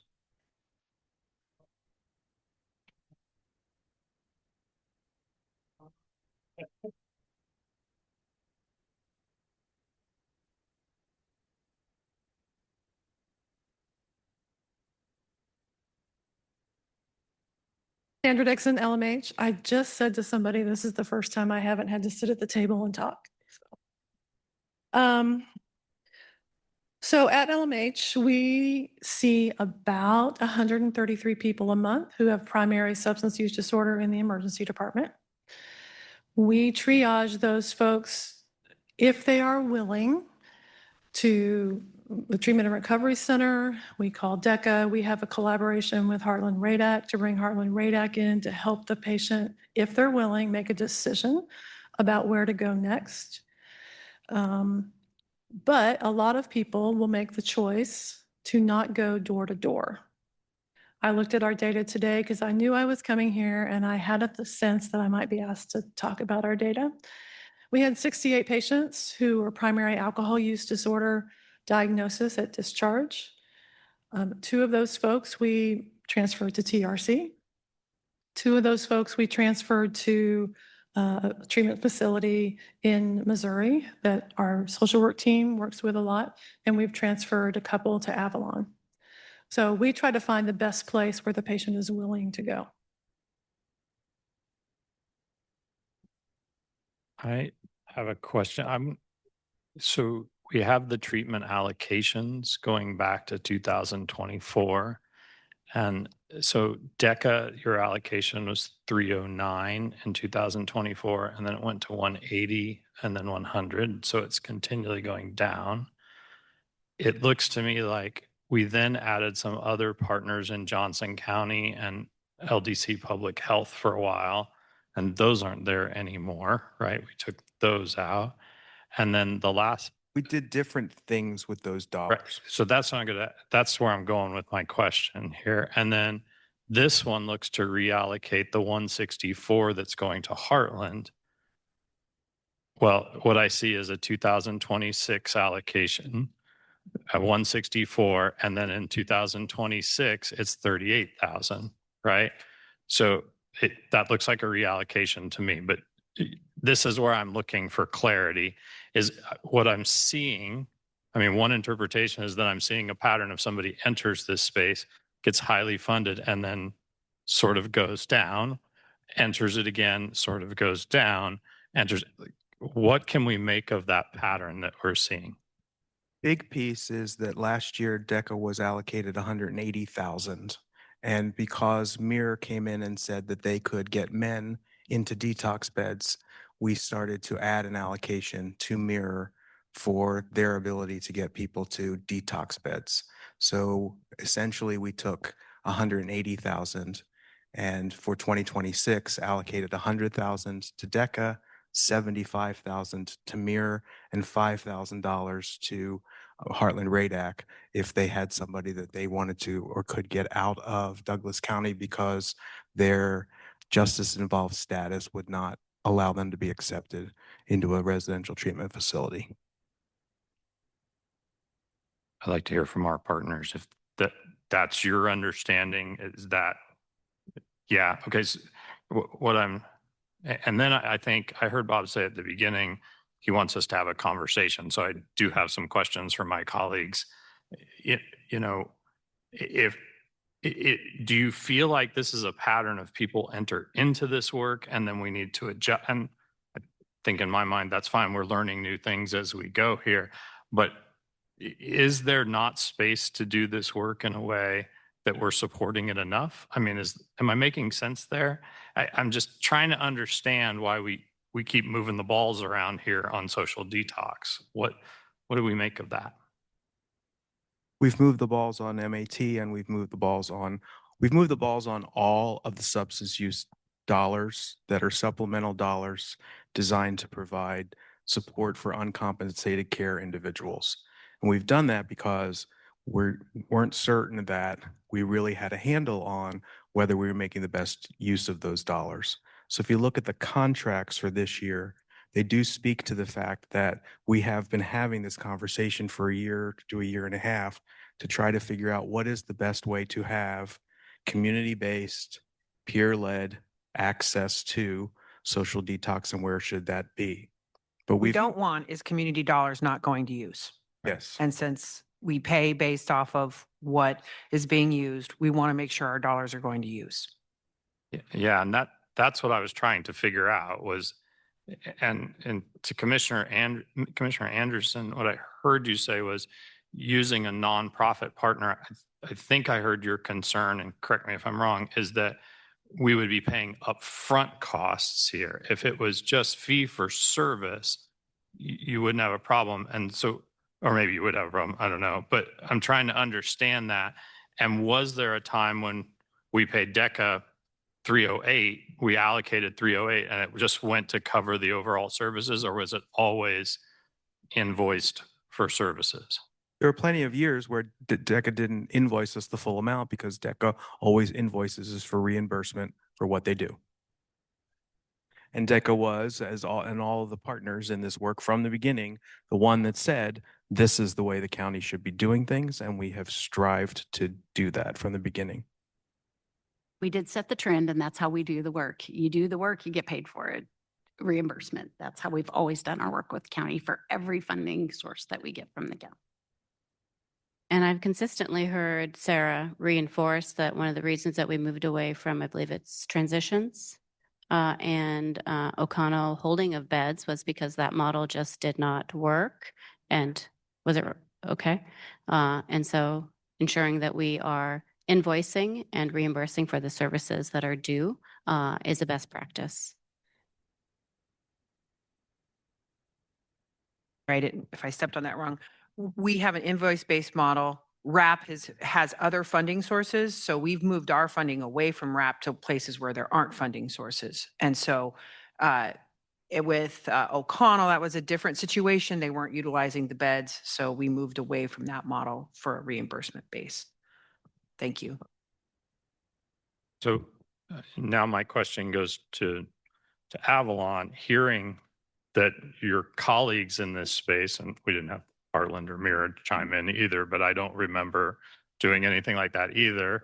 Sandra Dixon, LMH. I just said to somebody, this is the first time I haven't had to sit at the table and talk. So at LMH, we see about 133 people a month who have primary substance use disorder in the emergency department. We triage those folks if they are willing to the Treatment and Recovery Center. We call DECA. We have a collaboration with Heartland Radac to bring Heartland Radac in to help the patient, if they're willing, make a decision about where to go next. But a lot of people will make the choice to not go door to door. I looked at our data today because I knew I was coming here and I had the sense that I might be asked to talk about our data. We had 68 patients who were primary alcohol use disorder diagnosis at discharge. 2 of those folks we transferred to TRC. 2 of those folks we transferred to a treatment facility in Missouri that our social work team works with a lot, and we've transferred a couple to Avalon. So we try to find the best place where the patient is willing to go. I have a question. So we have the treatment allocations going back to 2024. And so DECA, your allocation was 309 in 2024, and then it went to 180 and then 100. So it's continually going down. It looks to me like we then added some other partners in Johnson County and LDC Public Health for a while, and those aren't there anymore, right? We took those out. And then the last, We did different things with those right, dollars. so that's not good. That's where I'm going with my question here. And then this one looks to reallocate the 164 that's going to Heartland. Well, what I see is a 2026 allocation at 164, and then in 2026 it's 38,000, right? So that looks like a reallocation to me, but this is where I'm looking for clarity. Is what I'm seeing, I mean, one interpretation is that I'm seeing a pattern of somebody enters this space, gets highly funded, and then sort of goes down, enters it again, sort of goes down, enters. What can we make of that pattern that we're seeing? Big piece is that last year DECA was allocated 180,000. And because Mirror came in and said that they could get men into detox beds, we started to add an allocation to Mirror for their ability to get people to detox beds. So essentially we took 180,000 and for 2026 allocated 100,000 to DECA, 75,000 to Mirror, and $5,000 to Heartland Radac if they had somebody that they wanted to or could get out of Douglas County because their justice involved status would not allow them to be accepted into a residential treatment facility. I'd like to hear from our partners if that's your understanding. Is that, yeah, okay. So what I'm, and then I think I heard Bob say at the beginning, he wants us to have a conversation. So I do have some questions for my colleagues. You know, if do you feel like this is a pattern of people enter into this work and then we need to adjust? And I think in my mind, that's fine. We're learning new things as we go here. But is there not space to do this work in a way that we're supporting it enough? I mean, am I making sense there? I'm just trying to understand why we keep moving the balls around here on social detox. What do we make of that? We've moved the balls on MAT and we've moved the balls on all of the substance use dollars that are supplemental dollars designed to provide support for uncompensated care individuals. And we've done that because we weren't certain that we really had a handle on whether we were making the best use of those dollars. So if you look at the contracts for this year, they do speak to the fact that we have been having this conversation for a year to a year and a half to try to figure out what is the best way to have community-based, peer-led access to social detox and where should that be. But we don't want is community dollars not going to use. Yes. And since we pay based off of what is being used, we want to make sure our dollars are going to use. Yeah, and that's what I was trying to figure out was, and to Commissioner Anderson, what I heard you say was using a nonprofit partner. I think I heard your concern, and correct me if I'm wrong, is that we would be paying upfront costs here. If it was just fee for service, you wouldn't have a problem. And so, or maybe you would have a problem, I don't know, but I'm trying to understand that. And was there a time when we paid DECA 308, we allocated 308 and it just went to cover the overall services, or was it always invoiced for services? There are plenty of years where DECA didn't invoice us the full amount because DECA always invoices us for reimbursement for what they do. And DECA was, as all of the partners in this work from the beginning, the one that said, this is the way the county should be doing things, and we have strived to do that from the beginning. We did set the trend, and that's how we do the work. You do the work, you get paid for it. Reimbursement. That's how we've always done our work with county for every funding source that we get from the county. And I've consistently heard Sarah reinforce that one of the reasons that we moved away from, I believe it's transitions and O'Connell holding of beds was because that model just did not work. And was it okay? And so ensuring that we are invoicing and reimbursing for the services that are due is a best practice. Right. If I stepped on that wrong, we have an invoice-based model. RAP has other funding sources. So we've moved our funding away from RAP to places where there aren't funding sources. And so with O'Connell, that was a different situation. They weren't utilizing the beds. So we moved away from that model for a reimbursement base. Thank you. So now my question goes to Avalon, hearing that your colleagues in this space, and we didn't have Heartland or Mira chime in either, but I don't remember doing anything like that either.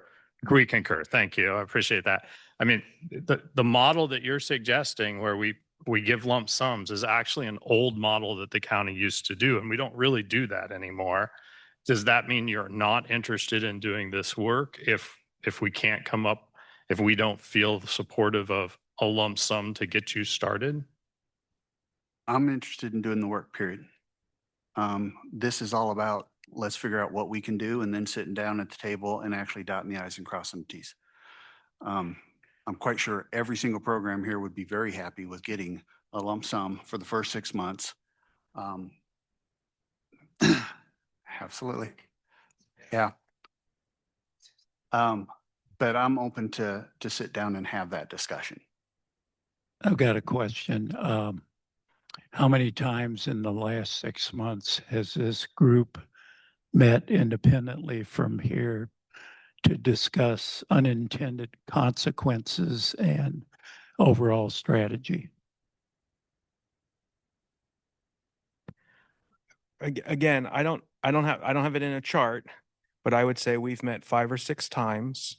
We concur. Thank you. I appreciate that. I mean, the model that you're suggesting where we give lump sums is actually an old model that the county used to do, and we don't really do that anymore. Does that mean you're not interested in doing this work if we can't come up, if we don't feel supportive of a lump sum to get you started? I'm interested in doing the work, period. This is all about, let's figure out what we can do and then sitting down at the table and actually dotting the I's and crossing the T's. I'm quite sure every single program here would be very happy with getting a lump sum for the first 6 months. Absolutely. Yeah. But I'm open to sit down and have that discussion. I've got a question. How many times in the last 6 months has this group met independently from here to discuss unintended consequences and overall strategy? Again, I don't have it in a chart, but I would say we've met 5 or 6 times.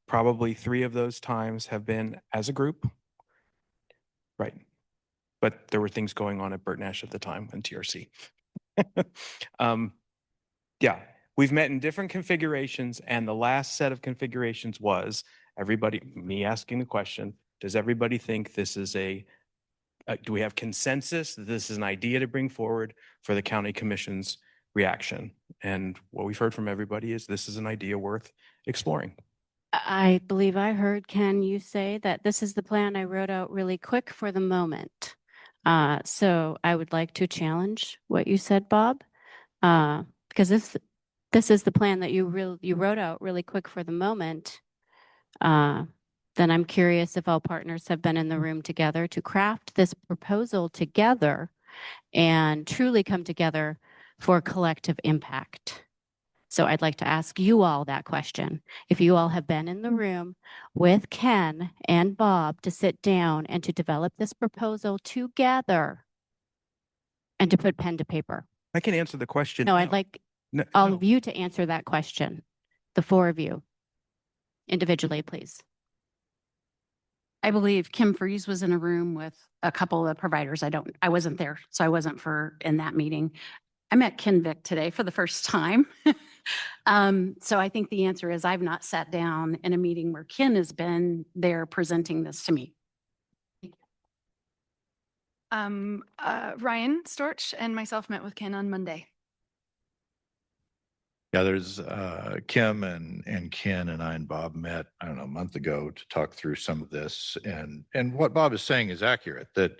Probably 3 of those times have been as a group. Right. but there were things going on at Burt Nash at the time and TRC. Yeah, we've met in different configurations, and the last set of configurations was me asking the question, does everybody think this is do we have consensus that this is an idea to bring forward for the county commission's reaction? And what we've heard from everybody is this is an idea worth exploring. I believe I heard, Ken, you say that this is the plan I wrote out really quick for the moment. So I would like to challenge what you said, Bob, because this is the plan that you wrote out really quick for the moment. Then I'm curious if all partners have been in the room together to craft this proposal together and truly come together for collective impact. So I'd like to ask you all that question. If you all have been in the room with Ken and Bob to sit down and to develop this proposal together and to put pen to paper. I can answer the question. No, I'd like all of you to answer that question. The four of you individually, please. I believe Kim Freeze was in a room with a couple of providers. I wasn't there, so I wasn't in that meeting. I met Ken Vick today for the first time. So I think the answer is I've not sat down in a meeting where Ken has been there presenting this to me. Ryan Storch and myself met with Ken on Monday. Yeah, there's Kim and Ken and I and Bob met, I don't know, a month ago to talk through some of this. And what Bob is saying is accurate, that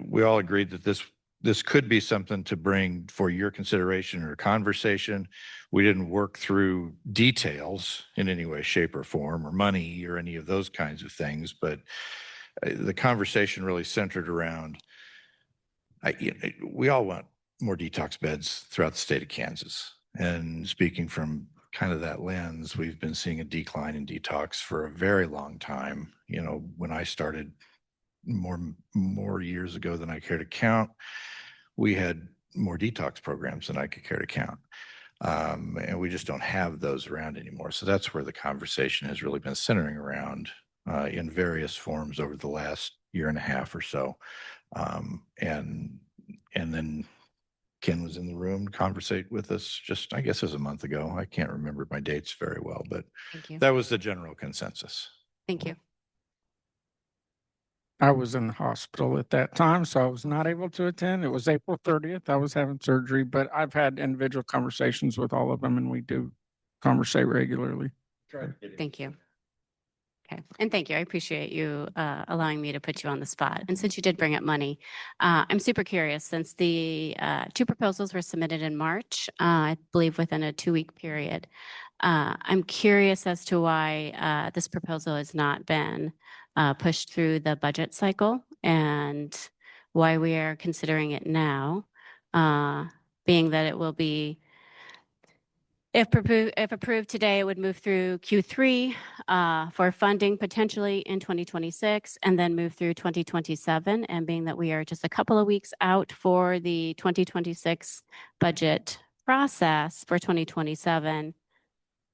we all agreed that this could be something to bring for your consideration or conversation. We didn't work through details in any way, shape, or form, or money or any of those kinds of things, but the conversation really centered around, we all want more detox beds throughout the state of Kansas. And speaking from kind of that lens, we've been seeing a decline in detox for a very long time. You know, when I started more years ago than I care to count, we had more detox programs than I could care to count. And we just don't have those around anymore. So that's where the conversation has really been centering around in various forms over the last year and a half or so. And then Ken was in the room to conversate with us just, I guess it was a month ago. I can't remember my dates very well, but Thank you. that was the general consensus. Thank you. I was in the hospital at that time, so I was not able to attend. It was April 30th. I was having surgery, but I've had individual conversations with all of them, and we do conversate regularly. Thank you. Okay. And thank you. I appreciate you allowing me to put you on the spot. And since you did bring up money, I'm super curious since the two proposals were submitted in March, I believe within a 2-week period. I'm curious as to why this proposal has not been pushed through the budget cycle and why we are considering it now, being that it will be, if approved today, it would move through Q3 for funding potentially in 2026 and then move through 2027. And being that we are just a couple of weeks out for the 2026 budget process for 2027,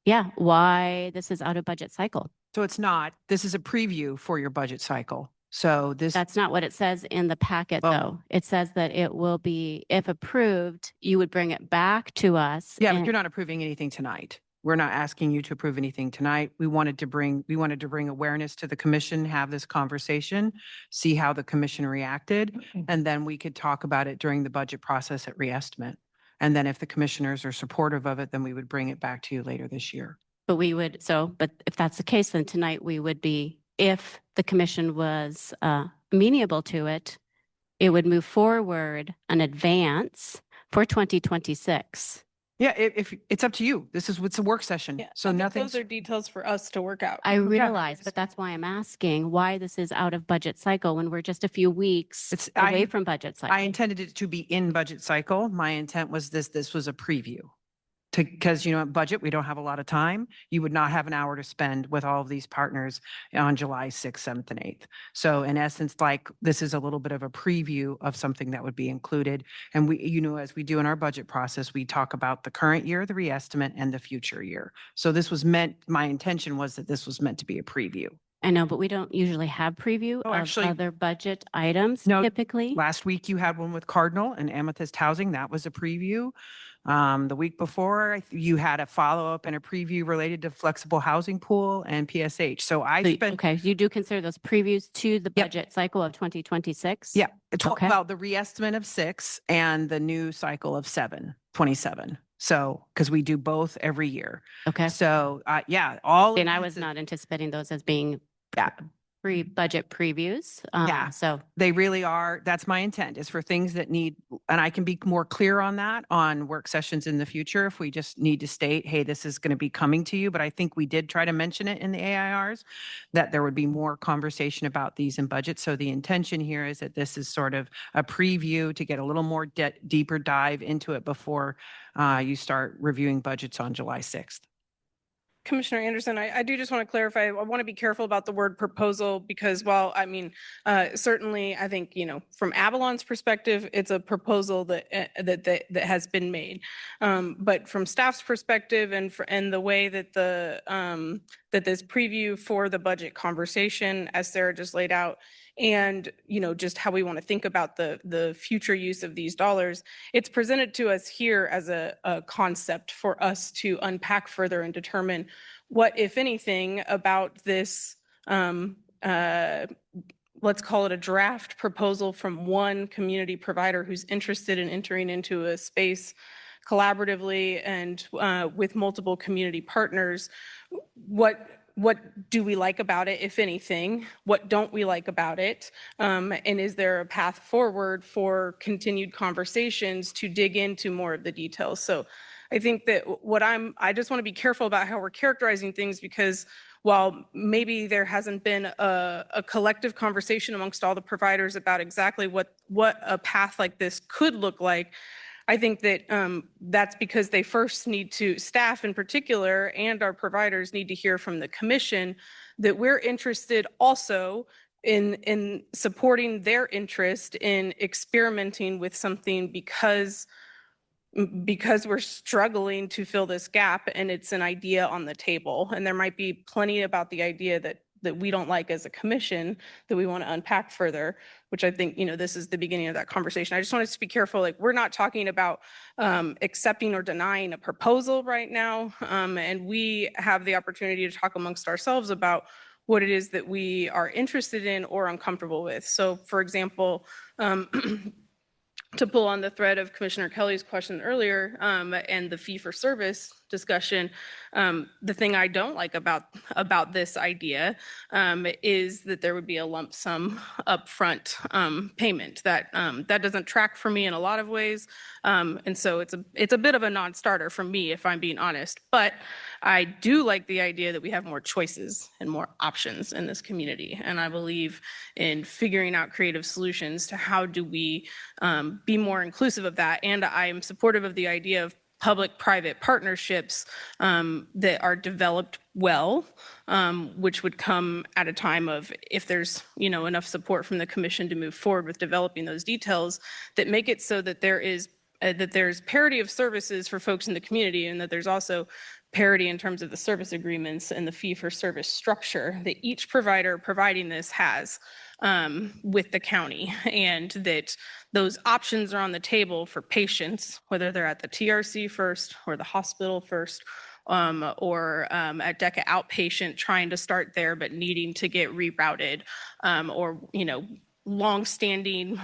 yeah, why this is out of budget cycle. So it's not, this is a preview for your budget cycle. So That's not what it says in the packet, though. It says that it will be, if approved, you would bring it back to us. Yeah, but you're not approving anything tonight. We're not asking you to approve anything tonight. We wanted to bring awareness to the commission, have this conversation, see how the commission reacted, and then we could talk about it during the budget process at reestimate. And then if the commissioners are supportive of it, then we would bring it back to you later this year. But but if that's the case, then tonight we would be, if the commission was amenable to it, it would move forward an advance for 2026. Yeah, if it's up to you. It's a work session. Yeah, So I think nothing. those are details for us to work out. I realize, but that's why I'm asking why this is out of budget cycle when we're just a few weeks away from budget cycle. I intended it to be in budget cycle. My intent was this was a preview. Because, at budget, we don't have a lot of time. You would not have an hour to spend with all of these partners on July 6th, 7th, and 8th. So in essence, this is a little bit of a preview of something that would be included. And we, as we do in our budget process, we talk about the current year, the reestimate, and the future year. So my intention was that this was meant to be a preview. I know, but we don't usually have preview Oh, of actually- other budget items No, typically. Last week you had one with Cardinal and Amethyst Housing. That was a preview. The week before, you had a follow-up and a preview related to flexible housing pool and PSH. So I spent, Okay, you do consider those previews to the Yep. budget cycle of 2026? yeah, Okay. well, the reestimate of 6 and the new cycle of 27. So, because we do both every year. Okay. So, yeah, all. And of I was these- not anticipating those as being Yeah. pre-budget previews. Yeah. So, They really are. That's my intent, is for things that need, and I can be more clear on that on work sessions in the future if we just need to state, hey, this is going to be coming to you. But I think we did try to mention it in the AIRs, that there would be more conversation about these in budget. So the intention here is that this is sort of a preview to get a little more deeper dive into it before you start reviewing budgets on July 6th. Commissioner Anderson, I do just want to clarify, I want to be careful about the word proposal because while, I mean, certainly I think, from Avalon's perspective, it's a proposal that has been made. But from staff's perspective and the way that that this preview for the budget conversation, as Sarah just laid out, and, just how we want to think about the future use of these dollars, it's presented to us here as a concept for us to unpack further and determine what, if anything, about this, let's call it a draft proposal from one community provider who's interested in entering into a space collaboratively and with multiple community partners. What do we like about it, if anything? What don't we like about it? And is there a path forward for continued conversations to dig into more of the details? So I think that I just want to be careful about how we're characterizing things, because while maybe there hasn't been a collective conversation amongst all the providers about exactly what a path like this could look like, I think that that's because they first need to, staff in particular, and our providers need to hear from the commission that we're interested also in supporting their interest in experimenting with something because we're struggling to fill this gap and it's an idea on the table. And there might be plenty about the idea that we don't like as a commission that we want to unpack further, which I think, this is the beginning of that conversation. I just want us to be careful. Like, we're not talking about accepting or denying a proposal right now. And we have the opportunity to talk amongst ourselves about what it is that we are interested in or uncomfortable with. So for example, to pull on the thread of Commissioner Kelly's question earlier, and the fee for service discussion, the thing I don't like about this idea is that there would be a lump sum upfront payment that doesn't track for me in a lot of ways, and so it's a bit of a non-starter for me, if I'm being honest. But I do like the idea that we have more choices and more options in this community, and I believe in figuring out creative solutions to how do we be more inclusive of that. And I am supportive of the idea of public-private partnerships that are developed well, which would come at a time of, if there's enough support from the commission to move forward with developing those details, that make it so that there's parity of services for folks in the community, and that there's also parity in terms of the service agreements and the fee-for-service structure that each provider providing this has with the county, and that those options are on the table for patients, whether they're at the TRC first or the hospital first, or at DECA outpatient trying to start there but needing to get rerouted, or longstanding,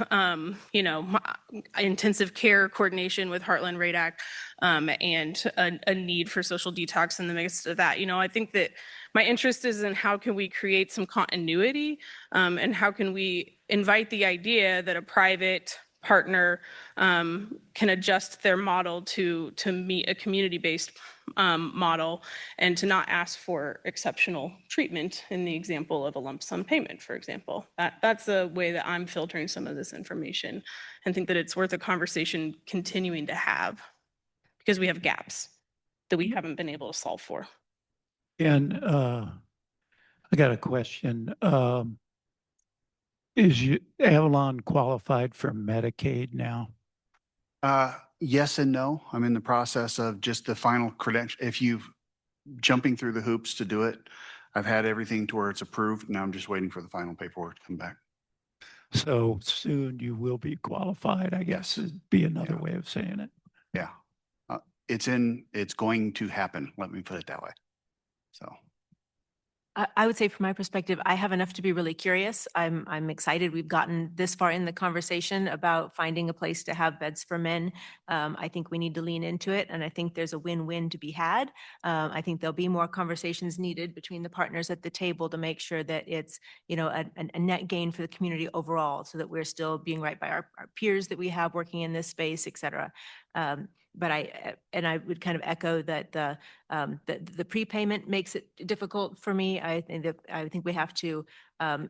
intensive care coordination with Heartland Rate Act, and a need for social detox in the midst of that. I think that my interest is in how can we create some continuity, and how can we invite the idea that a private partner can adjust their model to meet a community-based model, and to not ask for exceptional treatment in the example of a lump sum payment, for example. That's the way that I'm filtering some of this information, and think that it's worth a conversation continuing to have, because we have gaps that we haven't been able to solve for. And I got a question. Is Avalon qualified for Medicaid now? Yes and no. I'm in the process of just the final credential. If you've jumping through the hoops to do it, I've had everything to where it's approved. Now I'm just waiting for the final paperwork to come back. So soon you will be qualified, I guess, would be another Yeah. way of saying it. Yeah. It's going to happen. Let me put it that way. So. I would say from my perspective, I have enough to be really curious. I'm excited. We've gotten this far in the conversation about finding a place to have beds for men. I think we need to lean into it, and I think there's a win-win to be had. I think there'll be more conversations needed between the partners at the table to make sure that it's, you know, a net gain for the community overall, so that we're still being right by our peers that we have working in this space, et cetera. But I would kind of echo that the prepayment makes it difficult for me. I think we have to,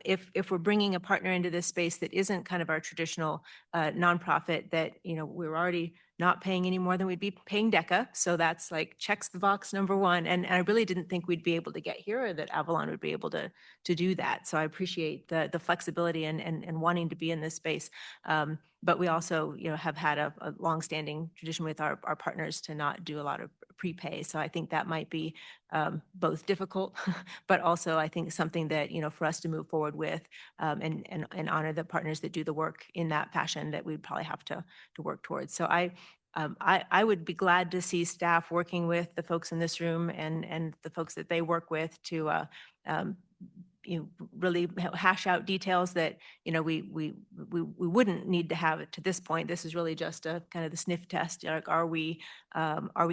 if we're bringing a partner into this space that isn't kind of our traditional nonprofit, that, you know, we're already not paying any more than we'd be paying DECA. So that's like checks the box number one. And I really didn't think we'd be able to get here, or that Avalon would be able to do that. So I appreciate the flexibility and wanting to be in this space. But we also, you know, have had a longstanding tradition with our partners to not do a lot of prepay. So I think that might be both difficult, but also I think something that, you know, for us to move forward with and honor the partners that do the work in that fashion, that we'd probably have to work towards. So I would be glad to see staff working with the folks in this room and the folks that they work with to you know, really hash out details that, you know, we wouldn't need to have it to this point. This is really just a kind of the sniff test. Like, are we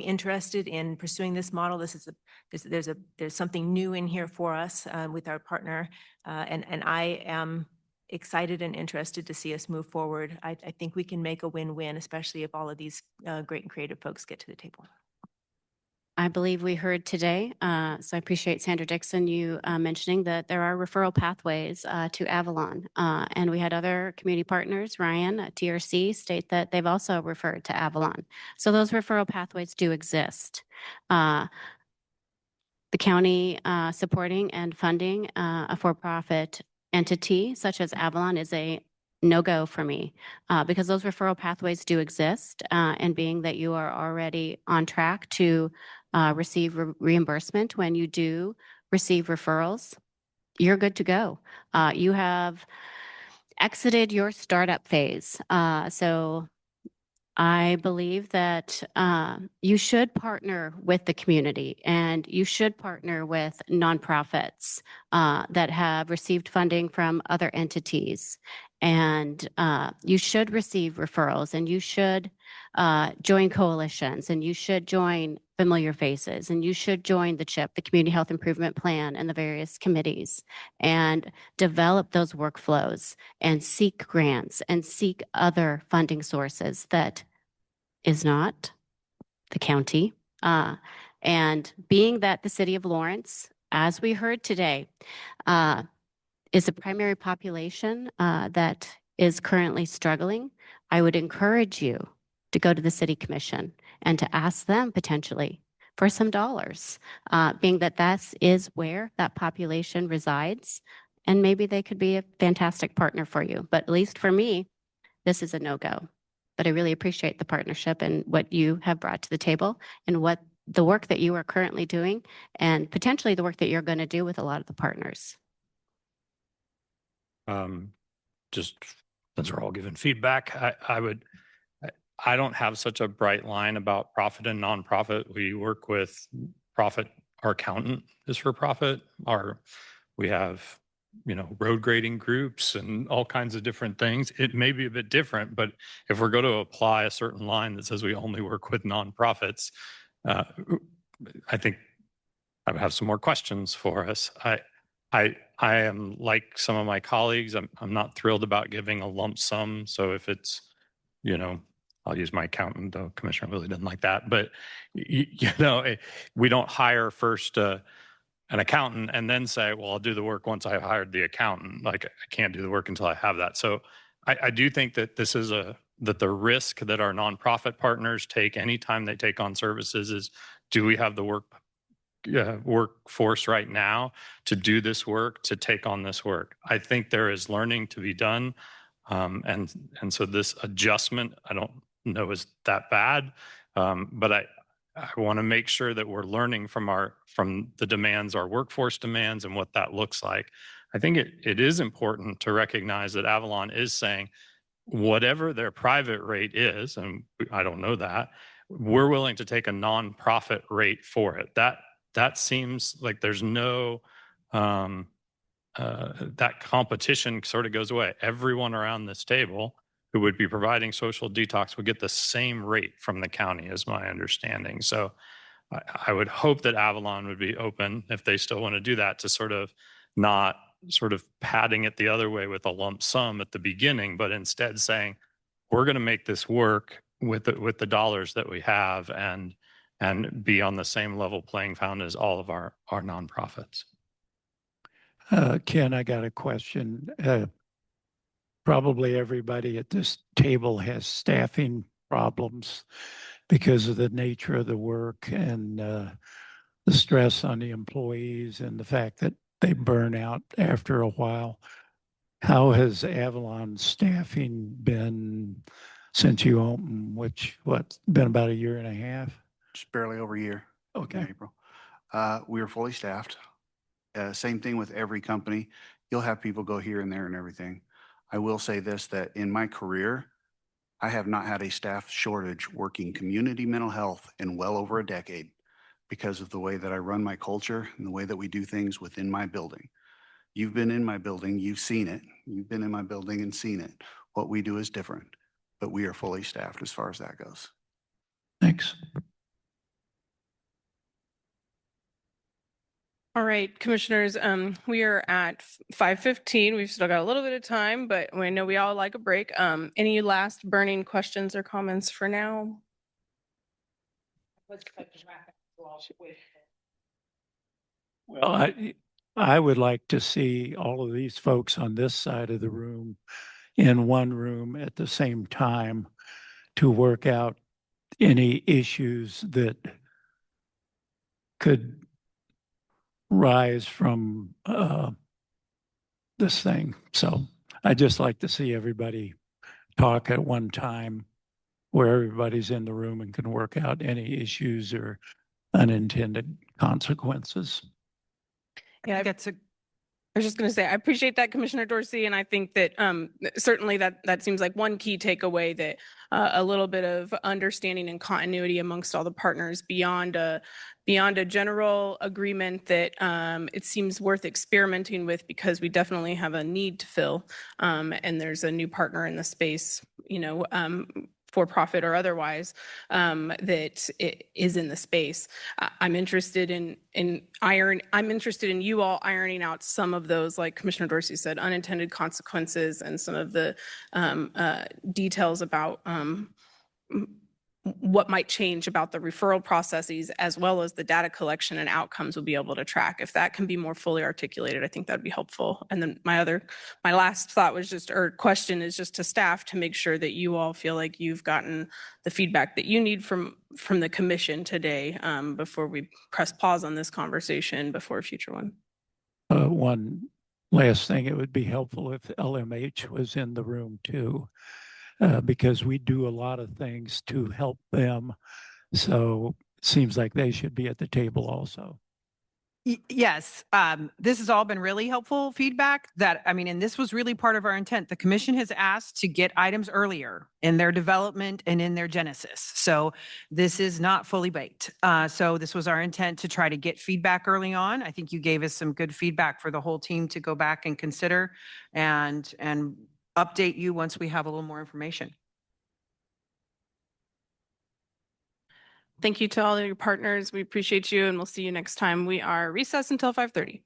interested in pursuing this model? This is there's something new in here for us with our partner, and I am excited and interested to see us move forward. I think we can make a win-win, especially if all of these great and creative folks get to the table. I believe we heard today, so I appreciate Sandra Dixon, you mentioning that there are referral pathways to Avalon. And we had other community partners, Ryan at TRC, state that they've also referred to Avalon. So those referral pathways do exist. The county supporting and funding a for-profit entity such as Avalon is a no-go for me, because those referral pathways do exist, and being that you are already on track to receive reimbursement when you do receive referrals, you're good to go. You have exited your startup phase. So I believe that you should partner with the community, and you should partner with nonprofits that have received funding from other entities. And you should receive referrals, and you should join coalitions, and you should join familiar faces, and you should join the CHIP, the Community Health Improvement Plan, and the various committees, and develop those workflows and seek grants and seek other funding sources that is not the county. And being that the city of Lawrence, as we heard today, is a primary population that is currently struggling, I would encourage you to go to the city commission and to ask them potentially for some dollars, being that that is where that population resides. And maybe they could be a fantastic partner for you. But at least for me, this is a no-go. But I really appreciate the partnership and what you have brought to the table, and what the work that you are currently doing, and potentially the work that you're going to do with a lot of the partners. Just since we're all giving feedback, I don't have such a bright line about profit and nonprofit. We work with profit. Our accountant is for profit. We have, you know, road grading groups and all kinds of different things. It may be a bit different, but if we're going to apply a certain line that says we only work with nonprofits, I think I would have some more questions for us. I am like some of my colleagues. I'm not thrilled about giving a lump sum. So if it's, you know, I'll use my accountant, though Commissioner really didn't like that, but you know, we don't hire first an accountant and then say, well, I'll do the work once I've hired the accountant. Like, I can't do the work until I have that. So I do think that this is that the risk that our nonprofit partners take anytime they take on services is, do we have the workforce right now to do this work, to take on this work? I think there is learning to be done. And so this adjustment, I don't know is that bad. But I want to make sure that we're learning from the demands, our workforce demands, and what that looks like. I think it is important to recognize that Avalon is saying whatever their private rate is, and I don't know that, we're willing to take a nonprofit rate for it. That seems like there's no that competition sort of goes away. Everyone around this table who would be providing social detox would get the same rate from the county, is my understanding. So I would hope that Avalon would be open, if they still want to do that, to sort of not sort of padding it the other way with a lump sum at the beginning, but instead saying, we're going to make this work with the dollars that we have and be on the same level playing field as all of our nonprofits. Ken, I got a question. Probably everybody at this table has staffing problems because of the nature of the work and the stress on the employees and the fact that they burn out after a while. How has Avalon staffing been since you opened, what's been about a year and a half? Just barely over a year. Okay. In April. We are fully staffed. Same thing with every company. You'll have people go here and there and everything. I will say this, that in my career, I have not had a staff shortage working community mental health in well over a decade because of the way that I run my culture and the way that we do things within my building. You've been in my building, you've seen it. You've been in my building and seen it. What we do is different, but we are fully staffed as far as that goes. Thanks. All right, commissioners, we are at 5:15. We've still got a little bit of time, but we know we all like a break. Any last burning questions or comments for now? Well, I would like to see all of these folks on this side of the room in one room at the same time to work out any issues that could rise from this thing. So I'd just like to see everybody talk at one time where everybody's in the room and can work out any issues or unintended consequences. Yeah, That's a I was just going to say, I appreciate that, Commissioner Dorsey, and I think that certainly that seems like one key takeaway, that a little bit of understanding and continuity amongst all the partners beyond a general agreement that it seems worth experimenting with, because we definitely have a need to fill, and there's a new partner in the space, for profit or otherwise, that it is in the space. I'm interested in you all ironing out some of those, like Commissioner Dorsey said, unintended consequences, and some of the details about what might change about the referral processes, as well as the data collection and outcomes we'll be able to track. If that can be more fully articulated, I think that'd be helpful. And then my last thought was question is just to staff, to make sure that you all feel like you've gotten the feedback that you need from the commission today, before we press pause on this conversation before a future one. One last thing, it would be helpful if LMH was in the room too. Because we do a lot of things to help them. So it seems like they should be at the table also. Yes, this has all been really helpful feedback and this was really part of our intent. The commission has asked to get items earlier in their development and in their genesis. So this is not fully baked. So this was our intent, to try to get feedback early on. I think you gave us some good feedback for the whole team to go back and consider and update you once we have a little more information. Thank you to all of your partners. We appreciate you, and we'll see you next time. We are recessed until 5:30.